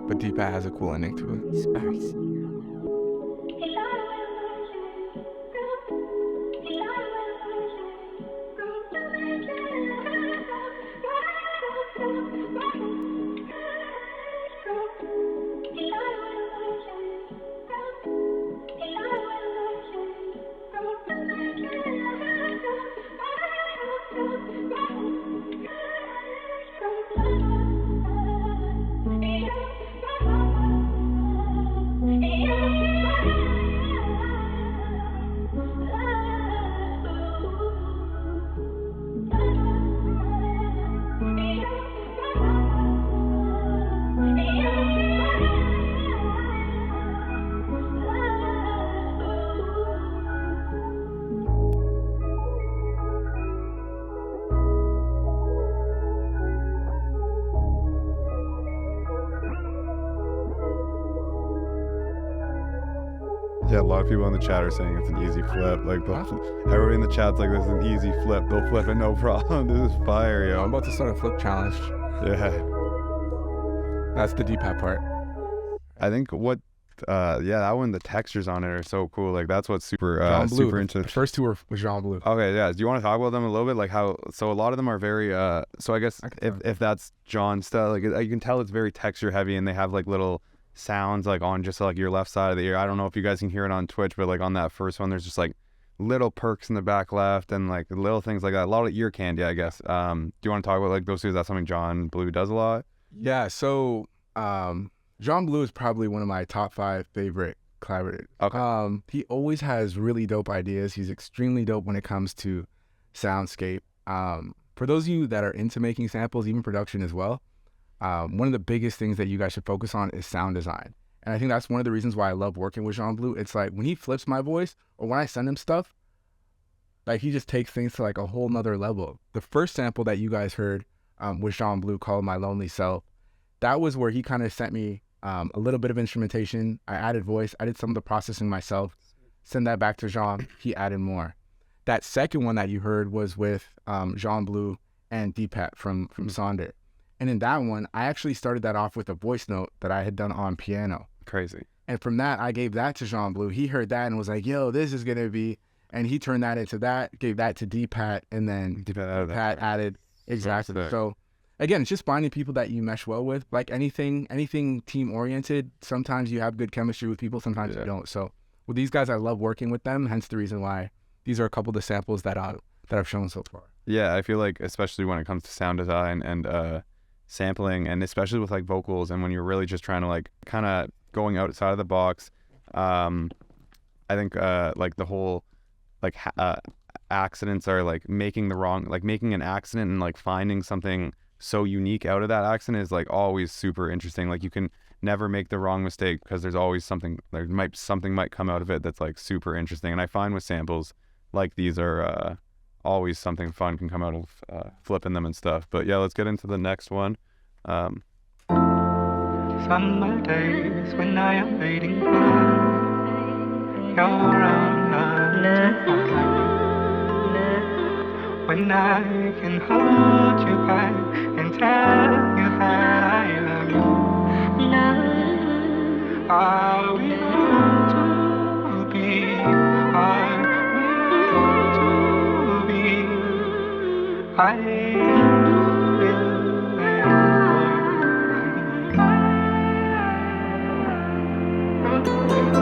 But Dpat has a cool ending to it. Sparks. Yeah, a lot of people in the chat are saying it's an easy flip. Like, everybody in the chat's like, this is an easy flip. They'll flip it, no problem. This is fire, yo. I'm about to start a flip challenge. Yeah. That's the Dpat part. I think that one, the textures on it are so cool. Like, that's what's super into. The first two were with Bleu. Okay, yeah. Do you want to talk about them a little bit? Like so a lot of them are very, so I guess if that's John's style, like you can tell it's very texture heavy, and they have like little sounds like on just like your left side of the ear. I don't know if you guys can hear it on Twitch, but like on that first one, there's just like little perks in the back left and like little things like that. A lot of ear candy, I guess. Do you want to talk about like those two? Is that something Bleu does a lot? Yeah, so Bleu is probably one of my top 5 favorite collaborators. Okay. He always has really dope ideas. He's extremely dope when it comes to soundscape. For those of you that are into making samples, even production as well, one of the biggest things that you guys should focus on is sound design. And I think that's one of the reasons why I love working with Bleu. It's like when he flips my voice or when I send him stuff, like he just takes things to like a whole nother level. The first sample that you guys heard with Bleu called My Lonely Self, that was where he kind of sent me a little bit of instrumentation. I added voice. I did some of the processing myself. Send that back to Jean. He added more. That second one that you heard was with Bleu and Dpat from Sonder. And in that one, I actually started that off with a voice note that I had done on piano. Crazy. And from that, I gave that to Bleu. He heard that and was like, yo, this is going to be, and he turned that into that, gave that to Dpat, and then Dpat added Exactly. Sick. So again, it's just finding people that you mesh well with. Like anything team oriented, sometimes you have good chemistry with people, sometimes you don't. So with these guys, I love working with them, hence the reason why these are a couple of the samples that I've shown so far. Yeah, I feel like especially when it comes to sound design and sampling, and especially with like vocals, and when you're really just trying to like kind of going outside of the box, I think like the whole like accidents are like making an accident and like finding something so unique out of that accident is like always super interesting. Like you can never make the wrong mistake because there's always something might come out of it that's like super interesting. And I find with samples like these are always something fun can come out of flipping them and stuff. But yeah, let's get into the next one. Summer days when I am waiting for your when I can hold you back and tell you that I love you. Are we to be? Are we to be? I will wait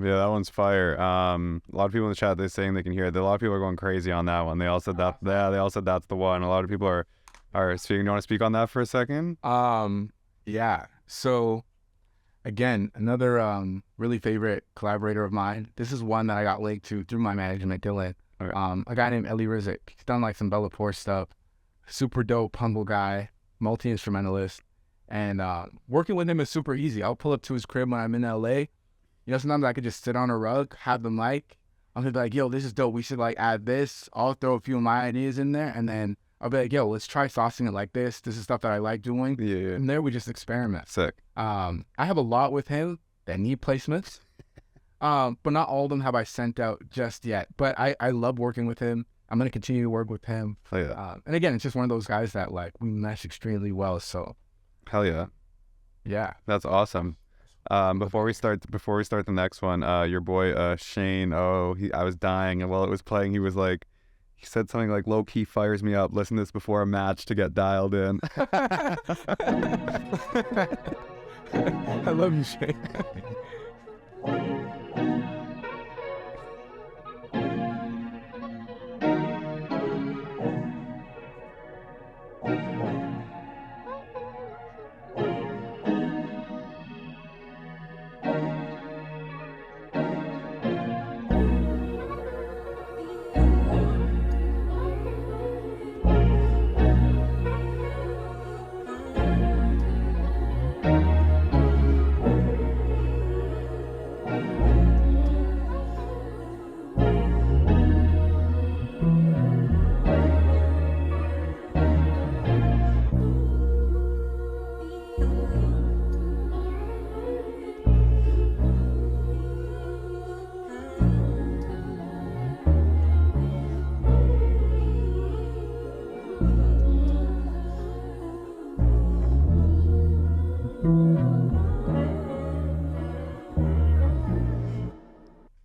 Yeah, that one's fire. A lot of people in the chat, they're saying they can hear it. A lot of people are going crazy on that one. They all said that. Yeah, they all said that's the one. A lot of people are speaking. Do you want to speak on that for a second? Yeah. So again, another really favorite collaborator of mine. This is one that I got linked to through my management, Dylan. Okay. A guy named Elie. He's done like some Bella Poor stuff. Super dope, humble guy, multi-instrumentalist. And working with him is super easy. I'll pull up to his crib when I'm in LA. You know, sometimes I could just sit on a rug, have the mic. I'll be like, yo, this is dope. We should like add this. I'll throw a few of my ideas in there. And then I'll be like, yo, let's try saucing it like this. This is stuff that I like doing. Yeah. And there we just experiment. Sick. I have a lot with him that need placements. But not all of them have I sent out just yet. But I love working with him. I'm going to continue to work with him. Hell yeah. And again, it's just one of those guys that like we mesh extremely well. So hell yeah. Yeah. That's awesome. Before we start the next one, your boy Shane, I was dying, and while it was playing, he said something like, low key fires me up, listen to this before a match to get dialed in. I love you, Shane.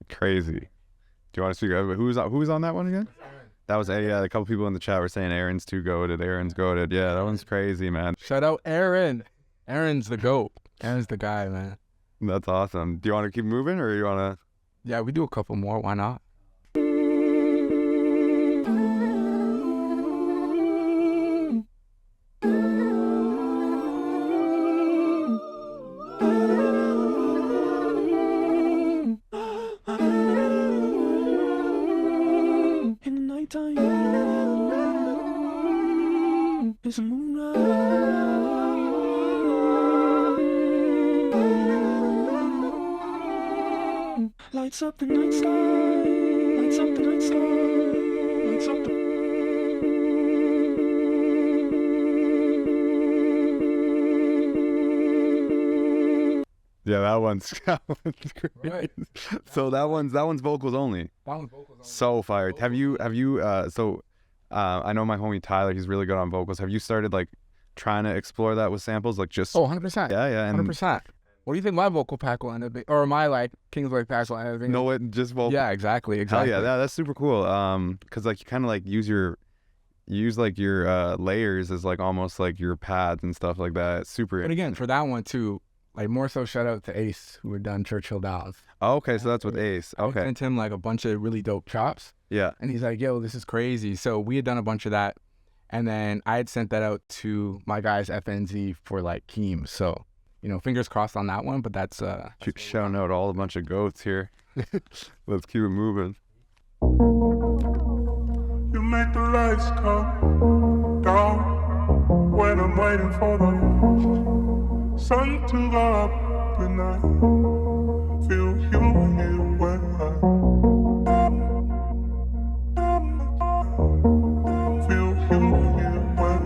Crazy. Do you want to speak? Who was on that one again? That was a couple people in the chat were saying Aaron's too goated. Aaron's goated. Yeah, that one's crazy, man. Shout out Aaron. Aaron's the GOAT. Aaron's the guy, man. That's awesome. Do you want to keep moving, or you want to? Yeah, we do a couple more. Why not? There's a moonrise. Lights up the night sky. Lights up the night sky. Lights up the Yeah, that one's great. Right. So that one's vocals only. That one's vocals only. So fired. Have you I know my homie Tyler, he's really good on vocals. Have you started like trying to explore that with samples, like just 100%. Yeah, and 100%. What do you think my vocal pack will end up being? Or my like Kingsway packs will end up being? know it just vocal. Yeah, exactly. Hell yeah, that's super cool. Cause like you kind of like use your layers as like almost like your pads and stuff like that. It's super. But again, for that one too, like more so shout out to Ace who had done Churchill Downs. Oh, okay, so that's with Ace. I Okay. sent him like a bunch of really dope chops. Yeah. And he's like, yo, this is crazy. So we had done a bunch of that. And then I had sent that out to my guys FNZ for like Keem. So, you know, fingers crossed on that one. But that's Shouting out all a bunch of goats here. Let's keep it moving. You make the lights come down when I'm waiting for the sun to go up and I feel you here when I feel you here when I feel you here when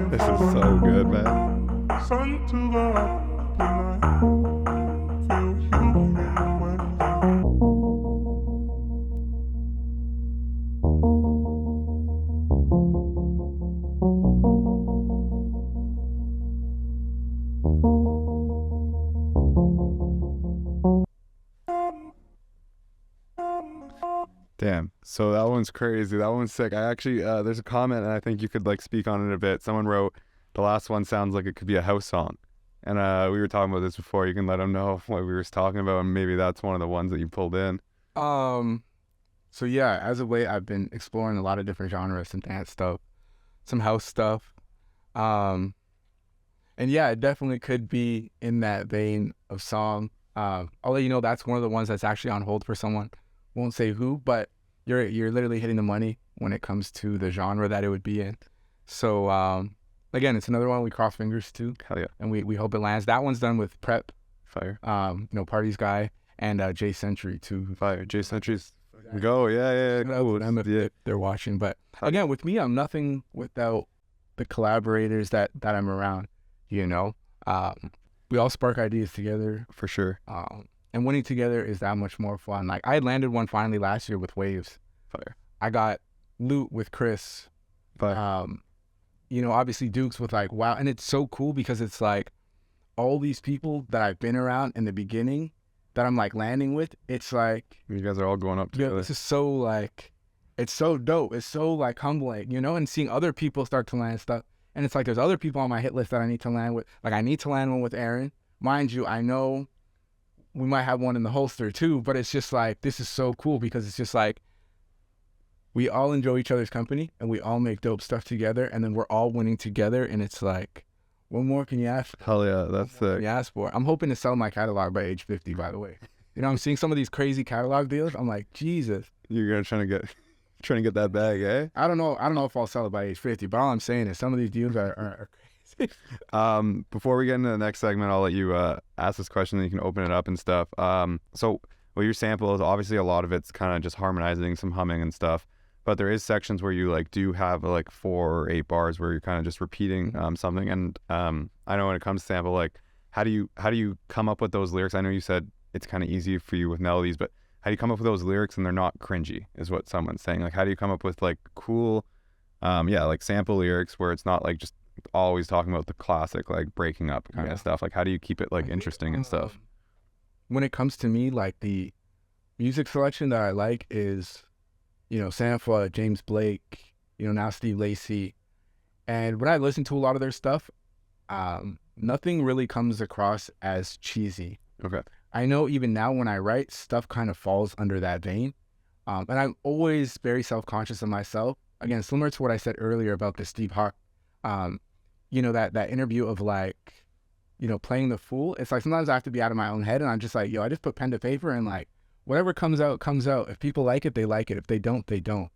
This is so good, man. sun to go up and I feel you here when Damn. So that one's crazy. That one's sick. I actually, there's a comment, and I think you could like speak on it a bit. Someone wrote, the last one sounds like it could be a house song. And we were talking about this before. You can let them know what we were talking about, and maybe that's one of the ones that you pulled in. So yeah, as of late, I've been exploring a lot of different genres, some dance stuff, some house stuff. And yeah, it definitely could be in that vein of song. I'll let you know that's one of the ones that's actually on hold for someone. Won't say who, but you're literally hitting the money when it comes to the genre that it would be in. So again, it's another one we cross fingers to. Hell yeah. And we hope it lands. That one's done with Prep, Fire. Parties Guy, and Jay Century too. Fire. Jay Century's go. Yeah. Cool. Them if they're watching. But again, with me, I'm nothing without the collaborators that I'm around. You know, we all spark ideas together. For sure. And winning together is that much more fun. Like I landed one finally last year with Waves. Fire. I got Loot with Chris. Fire. Obviously Dukes with like wow, and it's so cool because it's like all these people that I've been around in the beginning that I'm like landing with. It's like You guys are all going up together. this is so like, it's so dope. It's so like humbling, and seeing other people start to land stuff. And it's like there's other people on my hit list that I need to land with. Like I need to land one with Aaron. Mind you, I know we might have one in the holster too, but it's just like, this is so cool because it's just like, we all enjoy each other's company and we all make dope stuff together and then we're all winning together and it's like, what more can you ask for? Hell yeah, that's sick. You ask for? I'm hoping to sell my catalog by age 50, by the way. I'm seeing some of these crazy catalog deals. I'm like, Jesus. You're gonna trying to get that bag, eh? I don't know if I'll sell it by age 50, but all I'm saying is some of these deals are crazy. Before we get into the next segment, I'll let you ask this question and you can open it up and stuff. So your sample is obviously a lot of it's kind of just harmonizing, some humming and stuff, but there is sections where you like do have like 4 or 8 bars where you're kind of just repeating something. And I know when it comes to sample, like how do you come up with those lyrics? I know you said it's kind of easy for you with melodies, but how do you come up with those lyrics and they're not cringy is what someone's saying. Like how do you come up with like cool yeah, like sample lyrics where it's not like just always talking about the classic like breaking up kind of stuff. Like how do you keep it like interesting and stuff? When it comes to me, like the music selection that I like is, Sampha, James Blake, now Steve Lacy. And when I listen to a lot of their stuff, nothing really comes across as cheesy. Okay. I know even now when I write, stuff kind of falls under that vein. And I'm always very self-conscious of myself. Again, similar to what I said earlier about the Steve Hawk, that interview of like, playing the fool. It's like sometimes I have to be out of my own head and I'm just like, I just put pen to paper and like whatever comes out, comes out. If people like it, they like it. If they don't, they don't.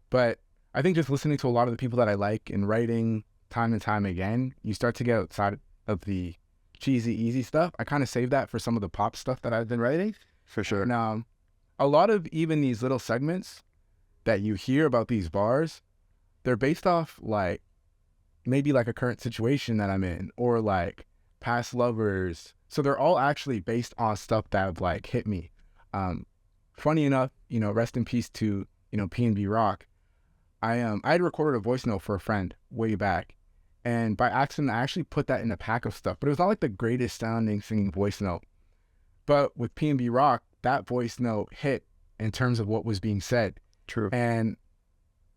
But I think just listening to a lot of the people that I like and writing time and time again, you start to get outside of the cheesy, easy stuff. I kind of save that for some of the pop stuff that I've been writing. For sure. And a lot of even these little segments that you hear about these bars, they're based off like maybe like a current situation that I'm in or like past lovers. So they're all actually based on stuff that have like hit me. Funny enough, rest in peace to, PnB Rock. I had recorded a voice note for a friend way back. And by accident, I actually put that in a pack of stuff. But it was not like the greatest sounding singing voice note. But with PnB Rock, that voice note hit in terms of what was being said. True. And,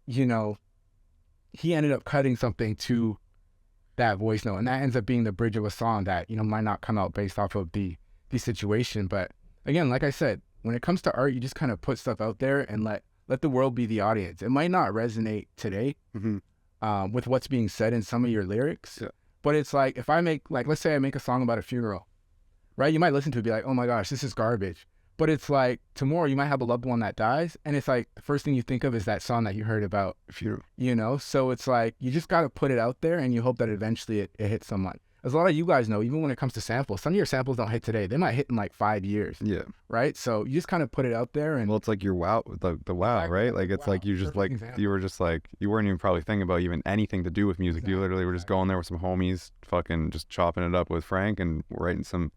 he ended up cutting something to that voice note. And that ends up being the bridge of a song that, might not come out based off of the situation. But again, like I said, when it comes to art, you just kind of put stuff out there and let the world be the audience. It might not resonate today with what's being said in some of your lyrics. Yeah. But it's like, if I make, like, let's say I make a song about a funeral, right? You might listen to it and be like, oh my gosh, this is garbage. But it's like, tomorrow you might have a loved one that dies. And it's like, the first thing you think of is that song that you heard about, So it's like, you just got to put it out there and you hope that eventually it hits someone. As a lot of you guys know, even when it comes to samples, some of your samples don't hit today. They might hit in like 5 years. Yeah. Right? So you just kind of put it out there. And well, it's like your wow, the wow, right? Like it's like you just like, you were just like, you weren't even probably thinking about even anything to do with music. You literally were just going there with some homies, fucking just chopping it up with Frank and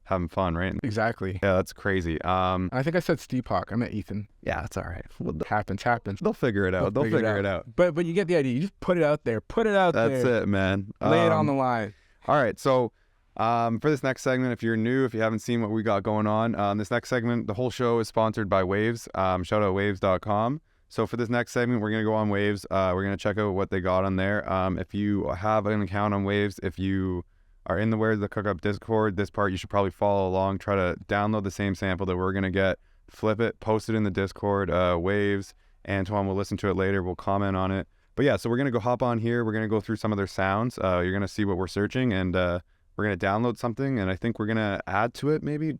having fun, right? Exactly. Yeah, that's crazy. I think I said Steve Hawk. I meant Ethan. Yeah, it's all right. Happens. They'll figure it out. They'll figure it out. But you get the idea. You just put it out there. That's it, man. Lay it on the line. All right, so for this next segment, if you're new, if you haven't seen what we got going on, this next segment, the whole show is sponsored by Waves. Shout out waves.com. So for this next segment, we're going to go on Waves. We're going to check out what they got on there. If you have an account on Waves, if you are in the Where's the Cook Up Discord, this part you should probably follow along. Try to download the same sample that we're going to get, flip it, post it in the Discord, Waves. Anthoine will listen to it later. We'll comment on it. But yeah, so we're going to hop on here. We're going to go through some of their sounds. You're going to see what we're searching, and we're going to download something, and I think we're going to add to it maybe.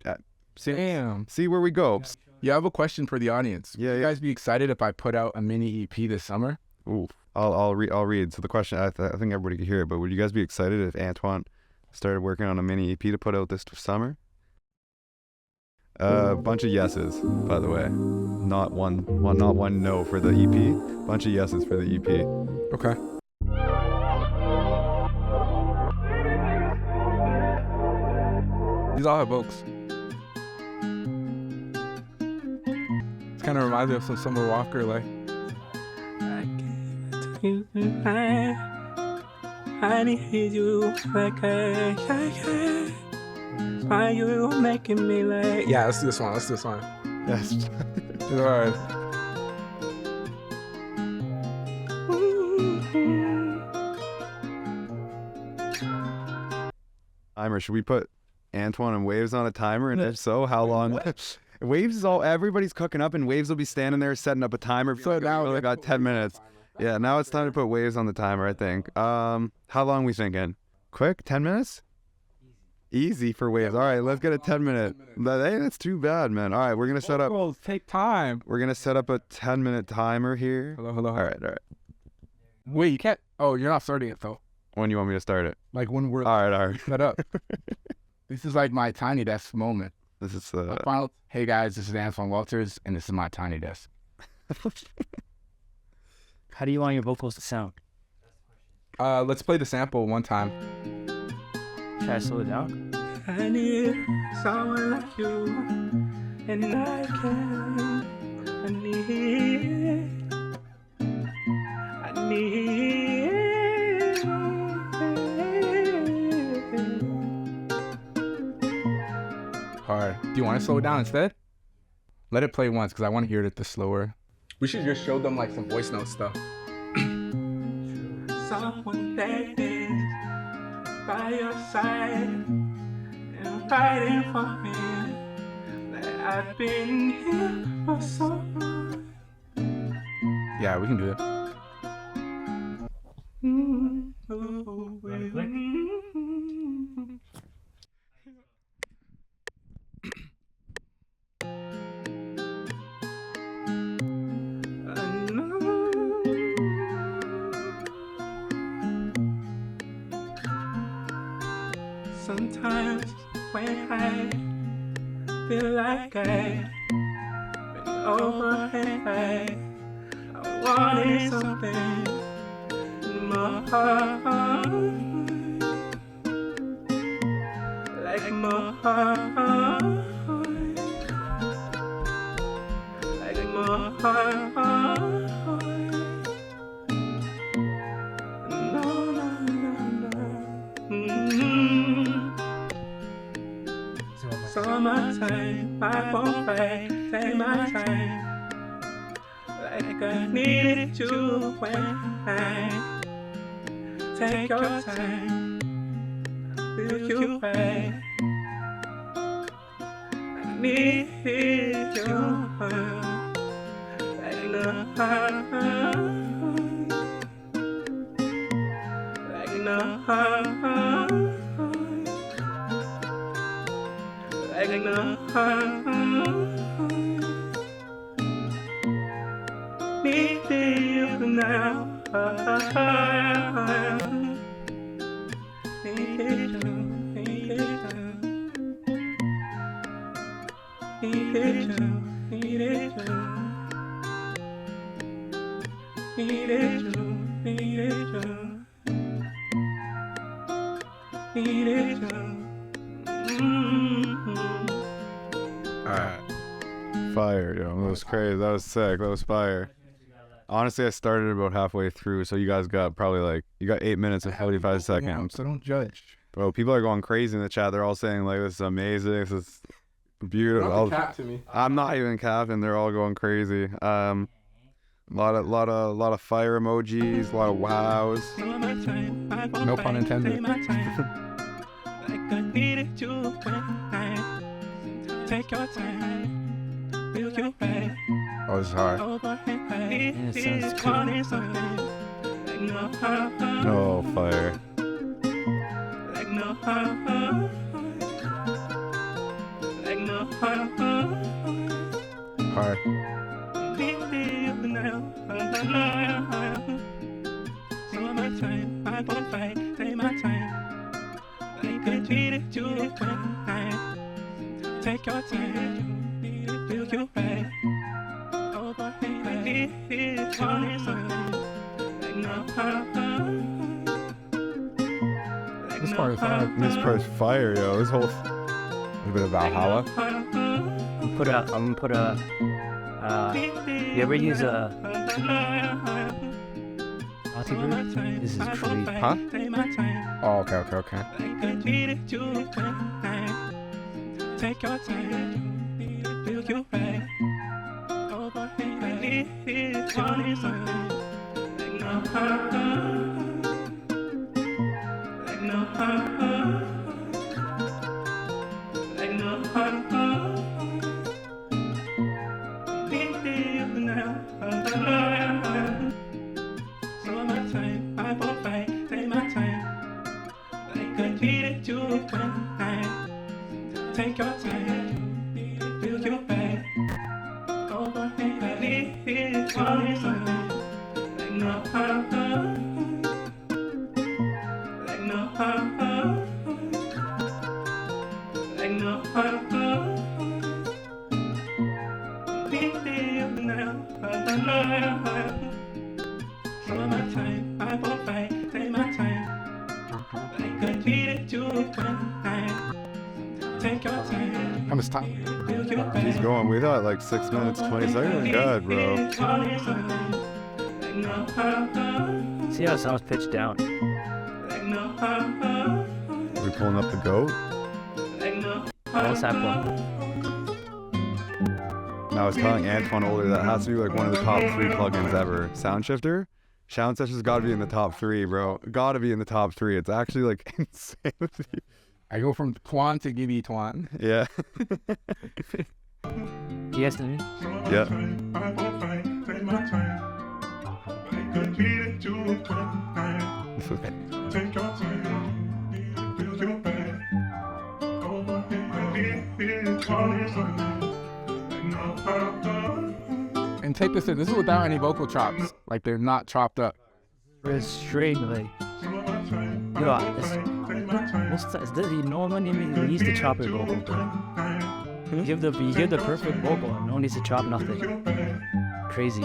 See where we go. Yeah, I have a question for the audience. Yeah, Would you guys be excited if I put out a mini EP this summer? Ooh, I'll read. So the question, I think everybody could hear it, but would you guys be excited if Anthoine started working on a mini EP to put out this summer? Bunch of yeses, by the way. Not one no for the EP. Bunch of yeses for the EP. Okay. These all have vocals. It kind of reminds me of some Summer Walker, like. I need you like why you making me like. Yeah, let's do this one. Yes. All right. Timer. Should we put Anthoine and Waves on a timer? And if so, how long? Waves is everybody's cooking up, and Waves will be standing there setting up a timer. So now we got 10 minutes. Yeah, now it's time to put Waves on the timer, I think. How long we thinking? Quick? 10 minutes? Easy for Waves. All right, let's get a 10-minute. Hey, that's too bad, man. All right, we're going to set up. Take time. We're going to set up a 10-minute timer here. Hello. All right. Wait, you can't. Oh, you're not starting it, though. When you want me to start it? Like when we're all right. set up. This is like my tiny desk moment. This is final. Hey guys, this is Anthoine Walters, and this is my tiny desk. How do you want your vocals to sound? Let's play the sample one time. Should I slow it down? I need someone like you, and I need you want to slow it down instead? Let it play once because I want to hear it the slower. We should just show them like some voice note stuff. Someone that is by your side and fighting for me. That I've been here for so long. Yeah, we can do it. Sometimes when I feel like I've been over and I wanted something more, like more, like more. No, no, no, no. Summertime, I won't fight, take my time. Like I needed you when I take your time. Will you right? I needed you like no, like no. Like no, need you now. Need you, need you, need you, need you, need you, need you. Alright. Fire, yo. That was crazy. That was sick. That was fire. Honestly, I started about halfway through, so you guys got probably like, you got 8 minutes and 45 seconds. So don't judge. Bro, people are going crazy in the chat. They're all saying like, this is amazing. This is beautiful. To me. I'm not even capping. They're all going crazy. Lot of fire emojis, a lot of wows. No pun intended. Like I needed you when I take your time. Will you right? Oh, this is hard. Over and right. Yeah, it sounds cool. Like no, Oh, fire. like no, like no. Hard. Summertime, I won't fight, take my time. Like I needed you when I take your time. Will you right? Over and I needed like no, This part is hard. This part's fire, yo. This whole A little bit of Valhalla. I'm gonna put a. You ever use a multi-group? This is crazy. Huh? Oh, okay. Like I needed you when I take your time. Will you right? Over and I needed like no, like no, like no. Summertime, I won't fight, take my time. Like I needed you when I take your time. Will you right? Over and I needed like no, like no, like no. Summertime, I won't fight, take my time. Like I needed you when I take your time. How much time? Will you right? He's going. We thought like 6 minutes, 20 seconds. God, bro. See how it sounds pitched down. Are we pulling up the goat? What's that one? And I was telling Anthoine earlier that has to be like one of the top 3 plugins ever. Sound Shifter. Sound Session's got to be in the top 3, bro. Got to be in the top 3. It's actually like insanity. I go from Twan to Gibby Twan. Yeah. Yes, Yeah. Take your time, feel your bad. Over here, And take this in. This is without any vocal chops. Like they're not chopped up. it's straight like. Yo, most times you normally use the chopper vocal, bro. You give the perfect vocal and no need to chop nothing. Crazy.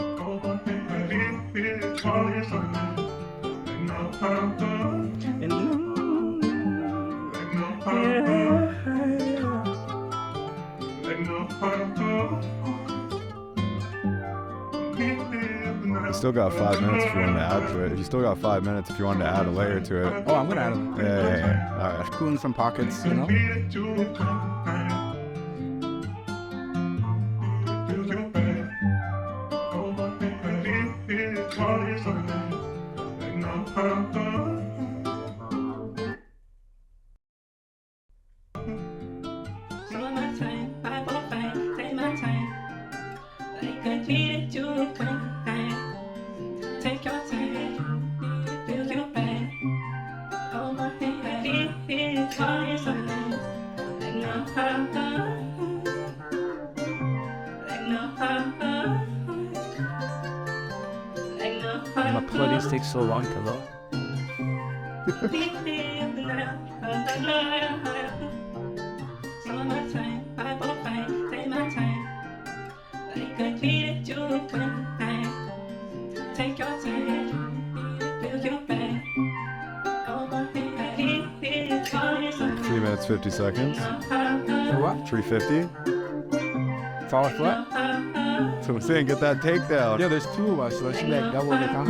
You still got 5 minutes if you want to add to it. You still got 5 minutes if you wanted to add a layer to it. Oh, I'm gonna add them. Yeah. All right. Cool in some pockets, you know. Take your time, feel your pain. Oh my My plugins take so long to load. Take your time, feel your pain. 3 minutes 50 seconds. What? 350. It's all flat? So I'm saying, get that takedown. Yeah, there's 2 of us, so I should like double the time.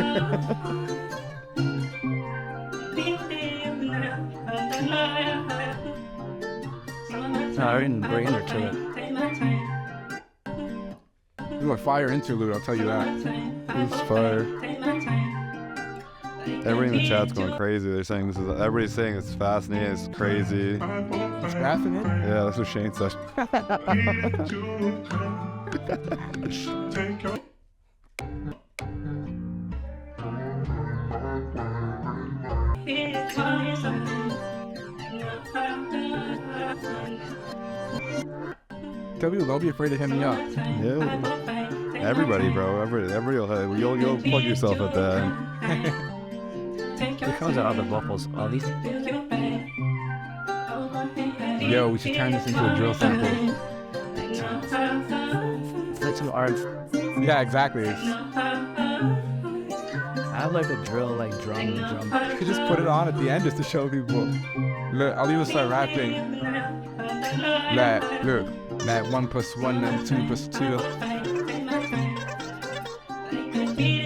No, I didn't bring in or to it. This is a fire interlude, I'll tell you that. It's fire. Everybody in the chat's going crazy. They're saying this is. Everybody's saying it's fascinating. It's crazy. It's fascinating. Yeah, that's what Shane said. Tell people, don't be afraid to hit me up. Yeah. Everybody, bro. Everybody will. You'll plug yourself at that. It comes out of the vocals, at least. Yo, we should turn this into a drill sample. It's like some art. Yeah, exactly. I have like a drill, like drum. You could just put it on at the end just to show people. Look, I'll even start rapping. Like, look, like 1 + 1 and 2 + 2.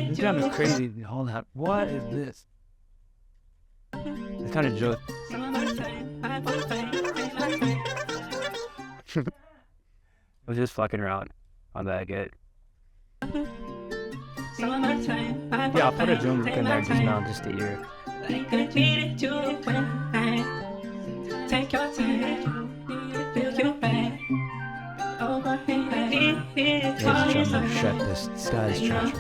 This drum is crazy. Hold on. What is this? It's kind of joke. I was just fucking around on that get. Yeah, I'll put a drum in there just now, just to hear. Take your time, feel your pain. There's a drum. Shut this. This guy's trash.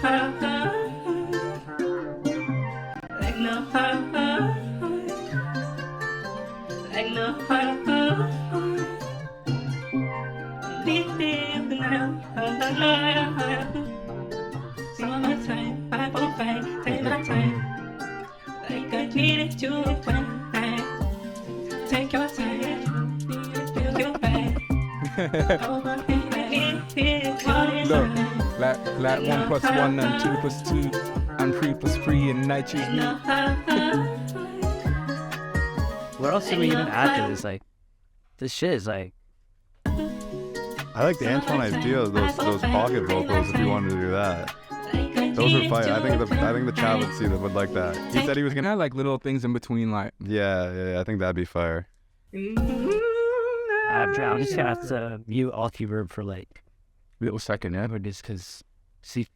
Take your time, feel your pain. Look, like 1 + 1 and 2 + 2 and 3 + 3 and night choose me. What else did we even add to this? Like, this shit is like. I like the Anthoine idea of those pocket vocals. If you wanted to do that, those are fire. I think the chat would see that would like that. He said he was Can I gonna. have like little things in between, like. Yeah. I think that'd be fire. I'm just gonna have to mute alt reverb for like Little second, yeah. Or just because see.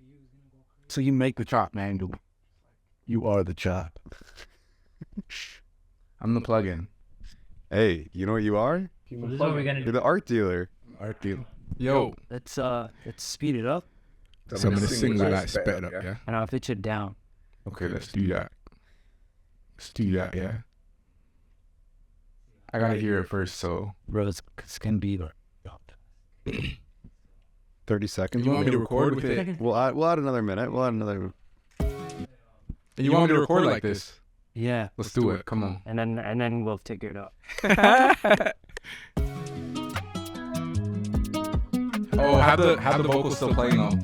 So you make the chop, man. You are the chop. I'm the plug-in. Hey, you know what you are? This is what we're gonna You're do. the art dealer. Art deal. Yo. Let's speed it up, So I'm gonna sing with that sped up, yeah? and I'll pitch it down. Okay, let's do that. Yeah. I gotta hear it first, so. Rose can be. 30 seconds. You want me to record with it? We'll add another minute. We'll add another. And you want me to record like this? Yeah. Let's do it. Come on. And then we'll figure it out. Oh, have the vocals still playing though.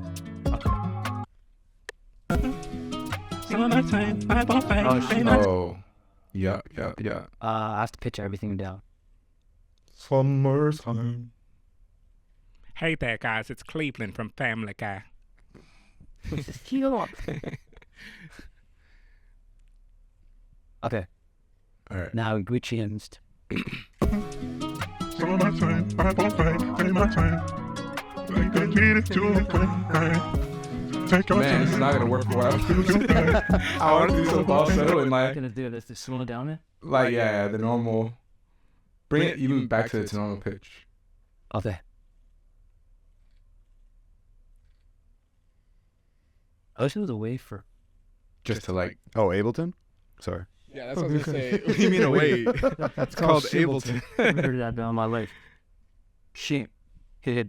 Summertime, I won't fight. Oh. Yeah. I have to pitch everything down. Summertime. Hey there, guys. It's Cleveland from Family Guy. Okay. All right. Now we changed. Summertime, I won't fight. Take my time. Like I need it to take your Man, this is time. not gonna work for a while. I want to do some falsetto and What like, gonna do? Let's just slow it down. the normal. Bring it even back to its normal pitch. Okay. I wish it was a wafer. Just to like. Oh, Ableton? Sorry. Yeah, that's what I was gonna say. What do you mean away? That's called Ableton. Never heard that in my life. Shit. Hit.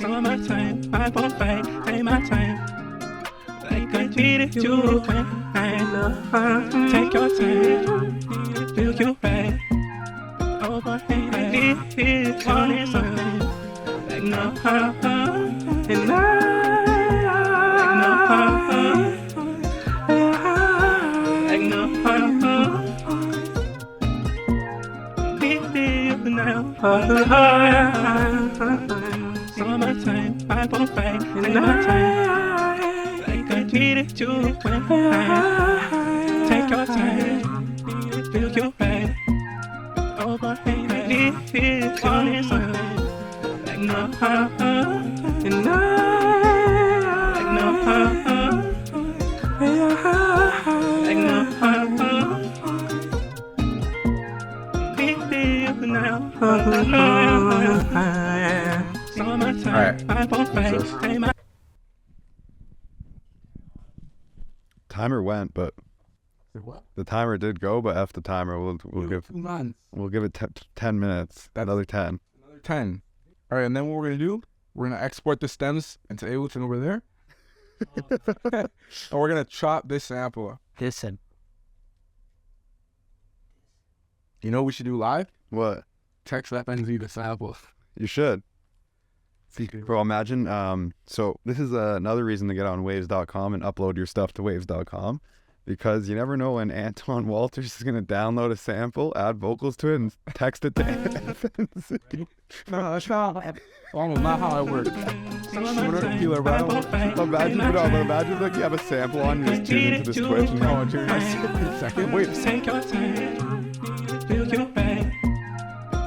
Summertime, I won't fight. Take my time. Like I treated you when take your time. Feel you right. Overhang. I need it. Want it something. Like no. And I. Like no. Like no. Need you now. Summertime, I won't fight. In my time, like I treated you when take your time. Feel you right. Overhang. I need it. Want it something. Like no. And I. Like no. Like no. Need you now. Summertime, I won't fight. Hey, my Timer went, but What? the timer did go. But after the timer, we'll give 2 months. it 10 minutes. Another 10. Another 10. All right, and then what we're gonna do? We're gonna export the stems into Ableton over there, and we're gonna chop this sample. Listen. You know what we should do live? What? Text FNZ the sample. You should. Bro, imagine. So this is another reason to get on waves.com and upload your stuff to waves.com, because you never know when Anthoine Walters is gonna download a sample, add vocals to it, and text it to FNZ. No, that's not how it works. Imagine like you have a sample on, you just tune into this Twitch and Oh, dude, second. Wait. take your time. Feel you right.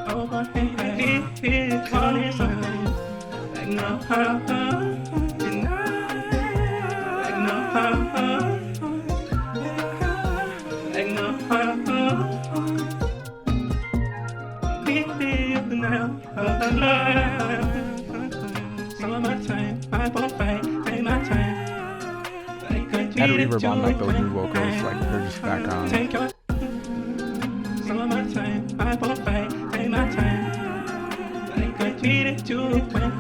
Overhang. I need it. Want it something. Like no. And I. Like no. Like no. Need you now. Summertime, I won't fight. Take my time. Like I Add a reverb on like those new vocals, like they're just background. take your summertime, I won't fight. Take my time. Like I treated you when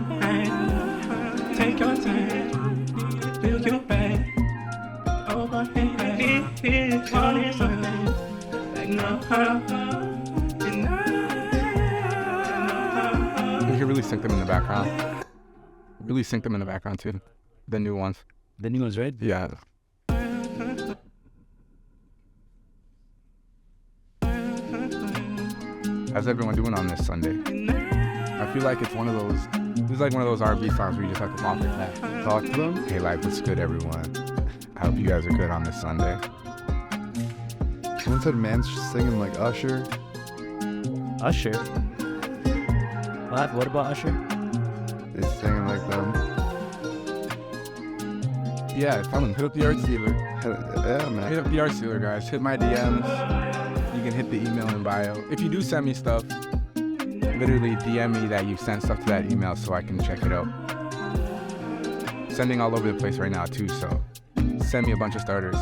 take your time. Feel you right. Overhang. I need it. Want it something. Like no. And I. You can really sync them in the background. Really sync them in the background too. The new ones. The new one's right? Yeah. How's everyone doing on this Sunday? I feel like it's one of those. This is like one of those R&B songs where you just have to walk it back. Talk to them. Hey, like, what's good, everyone? I hope you guys are good on this Sunday. Someone said man's just singing like Usher. Usher. What about Usher? He's singing like them. Yeah, tell them, hit up the art dealer. Yeah, man. Hit up the art dealer, guys. Hit my DMs. You can hit the email in bio. If you do send me stuff, literally DM me that you sent stuff to that email so I can check it out. Sending all over the place right now too, so send me a bunch of starters.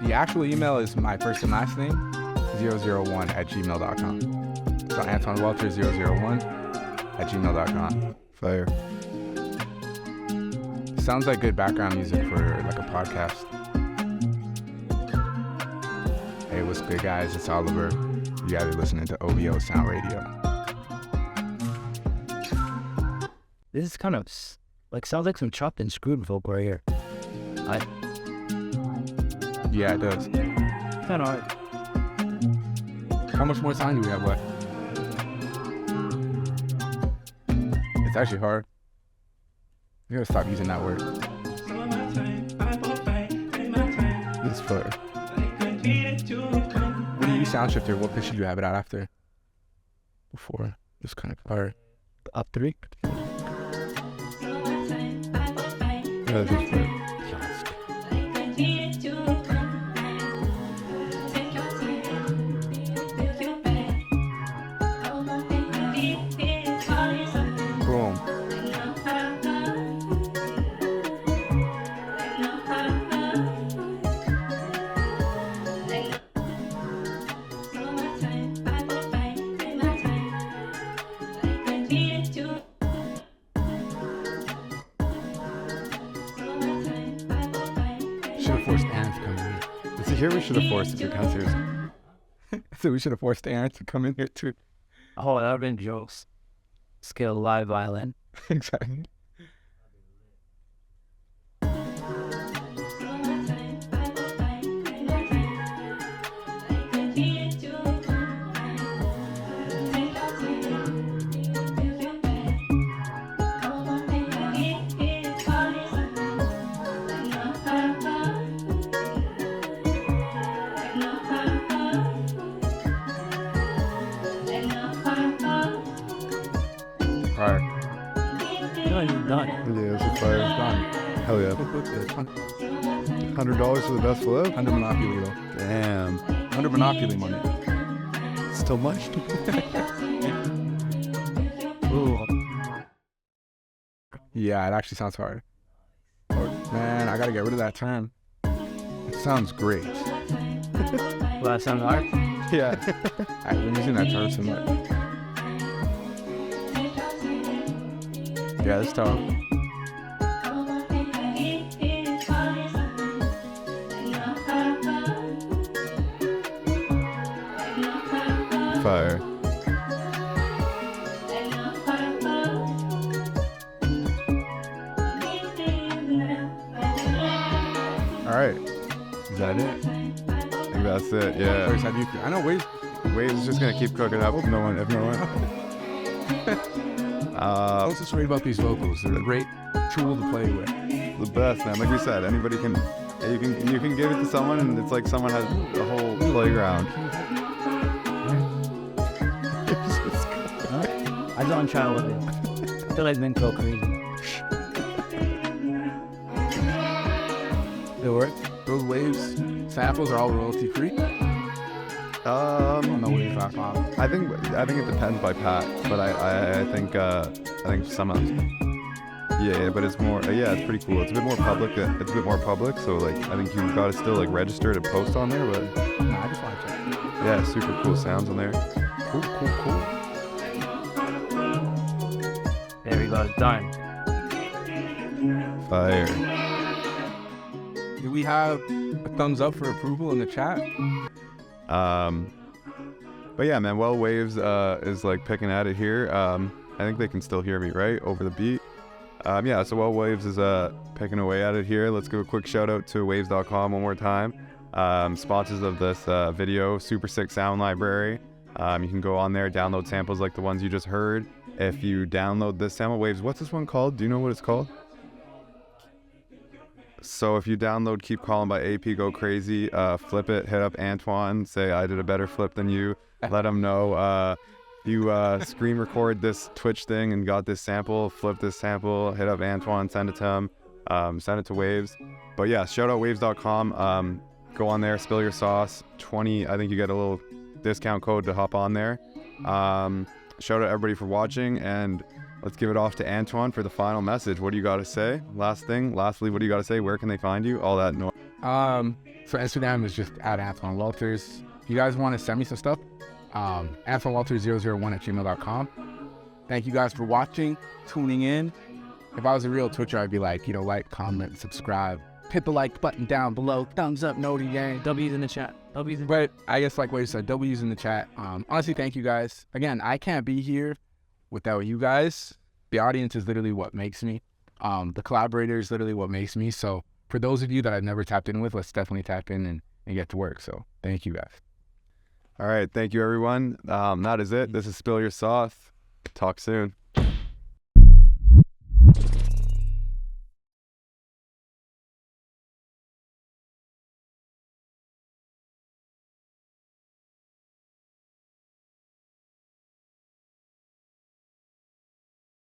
The actual email is my first and last name, 001@gmail.com. So Anthoine Walters 001@gmail.com. Fire. Sounds like good background music for like a podcast. Hey, what's good, guys? It's Oliver. You guys are listening to OVO Sound Radio. This is kind of sounds like some chopped and screwed vocal right here. Yeah, it does. Kind of hard. How much more time do we have left? It's actually hard. You gotta stop using that word. It's fire. When you use sound shifter, what pitch should you have it out after? Before? Just kind of hard. Up 3. Yeah, that's fire. Boom. Should have forced Aaron to come in here. See, here we should have forced it to come seriously. So we should have forced Aaron to come in here too. Oh, that would have been jokes. Scale live violin. Exactly. Alright. No, it's done. Yeah, it's a fire. Done. Hell yeah. $100 for the best flip? Under Monopoly though. Damn. Under Monopoly money. Still much? Ooh. Yeah, it actually sounds hard. Oh, man, I gotta get rid of that term. It sounds great. Will that sound hard? Yeah. I've been using that term so much. Yeah, it's tough. Fire. Alright. Is that it? I think that's it, yeah. Waves, how do you feel? I know Waves. Waves is just gonna keep cooking up if no one. What's this great about these vocals? They're a great tool to play with. The best, man. Like we said, anybody can. You can give it to someone, and it's like someone has a whole playground. I don't try with it. I feel like men go crazy. It works. Those Waves samples are all royalty free. No Waves.com. I think it depends by Pat, but I think some of them. Yeah, but it's more. Yeah, it's pretty cool. It's a bit more public. It's a bit more public. So like, I think you've got to still like register to post on there. But Nah, I just want to check. yeah, super cool sounds on there. Cool. There we go, it's done. Fire. Do we have a thumbs up for approval in the chat? But yeah, man. Well, Waves is like picking at it here. I think they can still hear me right over the beat. Yeah, so Well Waves is picking away at it here. Let's give a quick shout out to waves.com one more time. Sponsors of this video, super sick sound library. You can go on there, download samples like the ones you just heard. If you download this sample, Waves, what's this one called? Do you know what it's called? So if you download Keep Calling by AP Go Crazy, flip it, hit up Anthoine, say I did a better flip than you. Let him know you screen record this Twitch thing and got this sample, flip this sample, hit up Anthoine, send it to him, send it to Waves. But yeah, shout out waves.com. Go on there, spill your sauce. 20, I think you get a little discount code to hop on there. Shout out everybody for watching, and let's give it off to Anthoine for the final message. What do you got to say? Lastly, what do you got to say? Where can they find you? All that noise. So Instagram is just at Anthoine Walters. If you guys want to send me some stuff, AnthoineWalters001@gmail.com. Thank you guys for watching, tuning in. If I was a real Twitcher, I'd be like, like, comment, subscribe, hit the like button down below, thumbs up, noti gang. W's in the chat. But I guess like what you said, W's in the chat. Honestly, thank you guys. Again, I can't be here without you guys. The audience is literally what makes me. The collaborator is literally what makes me. So for those of you that I've never tapped in with, let's definitely tap in and get to work. So thank you guys. All right. Thank you, everyone. That is it. This is Spill Your Sauce. Talk soon.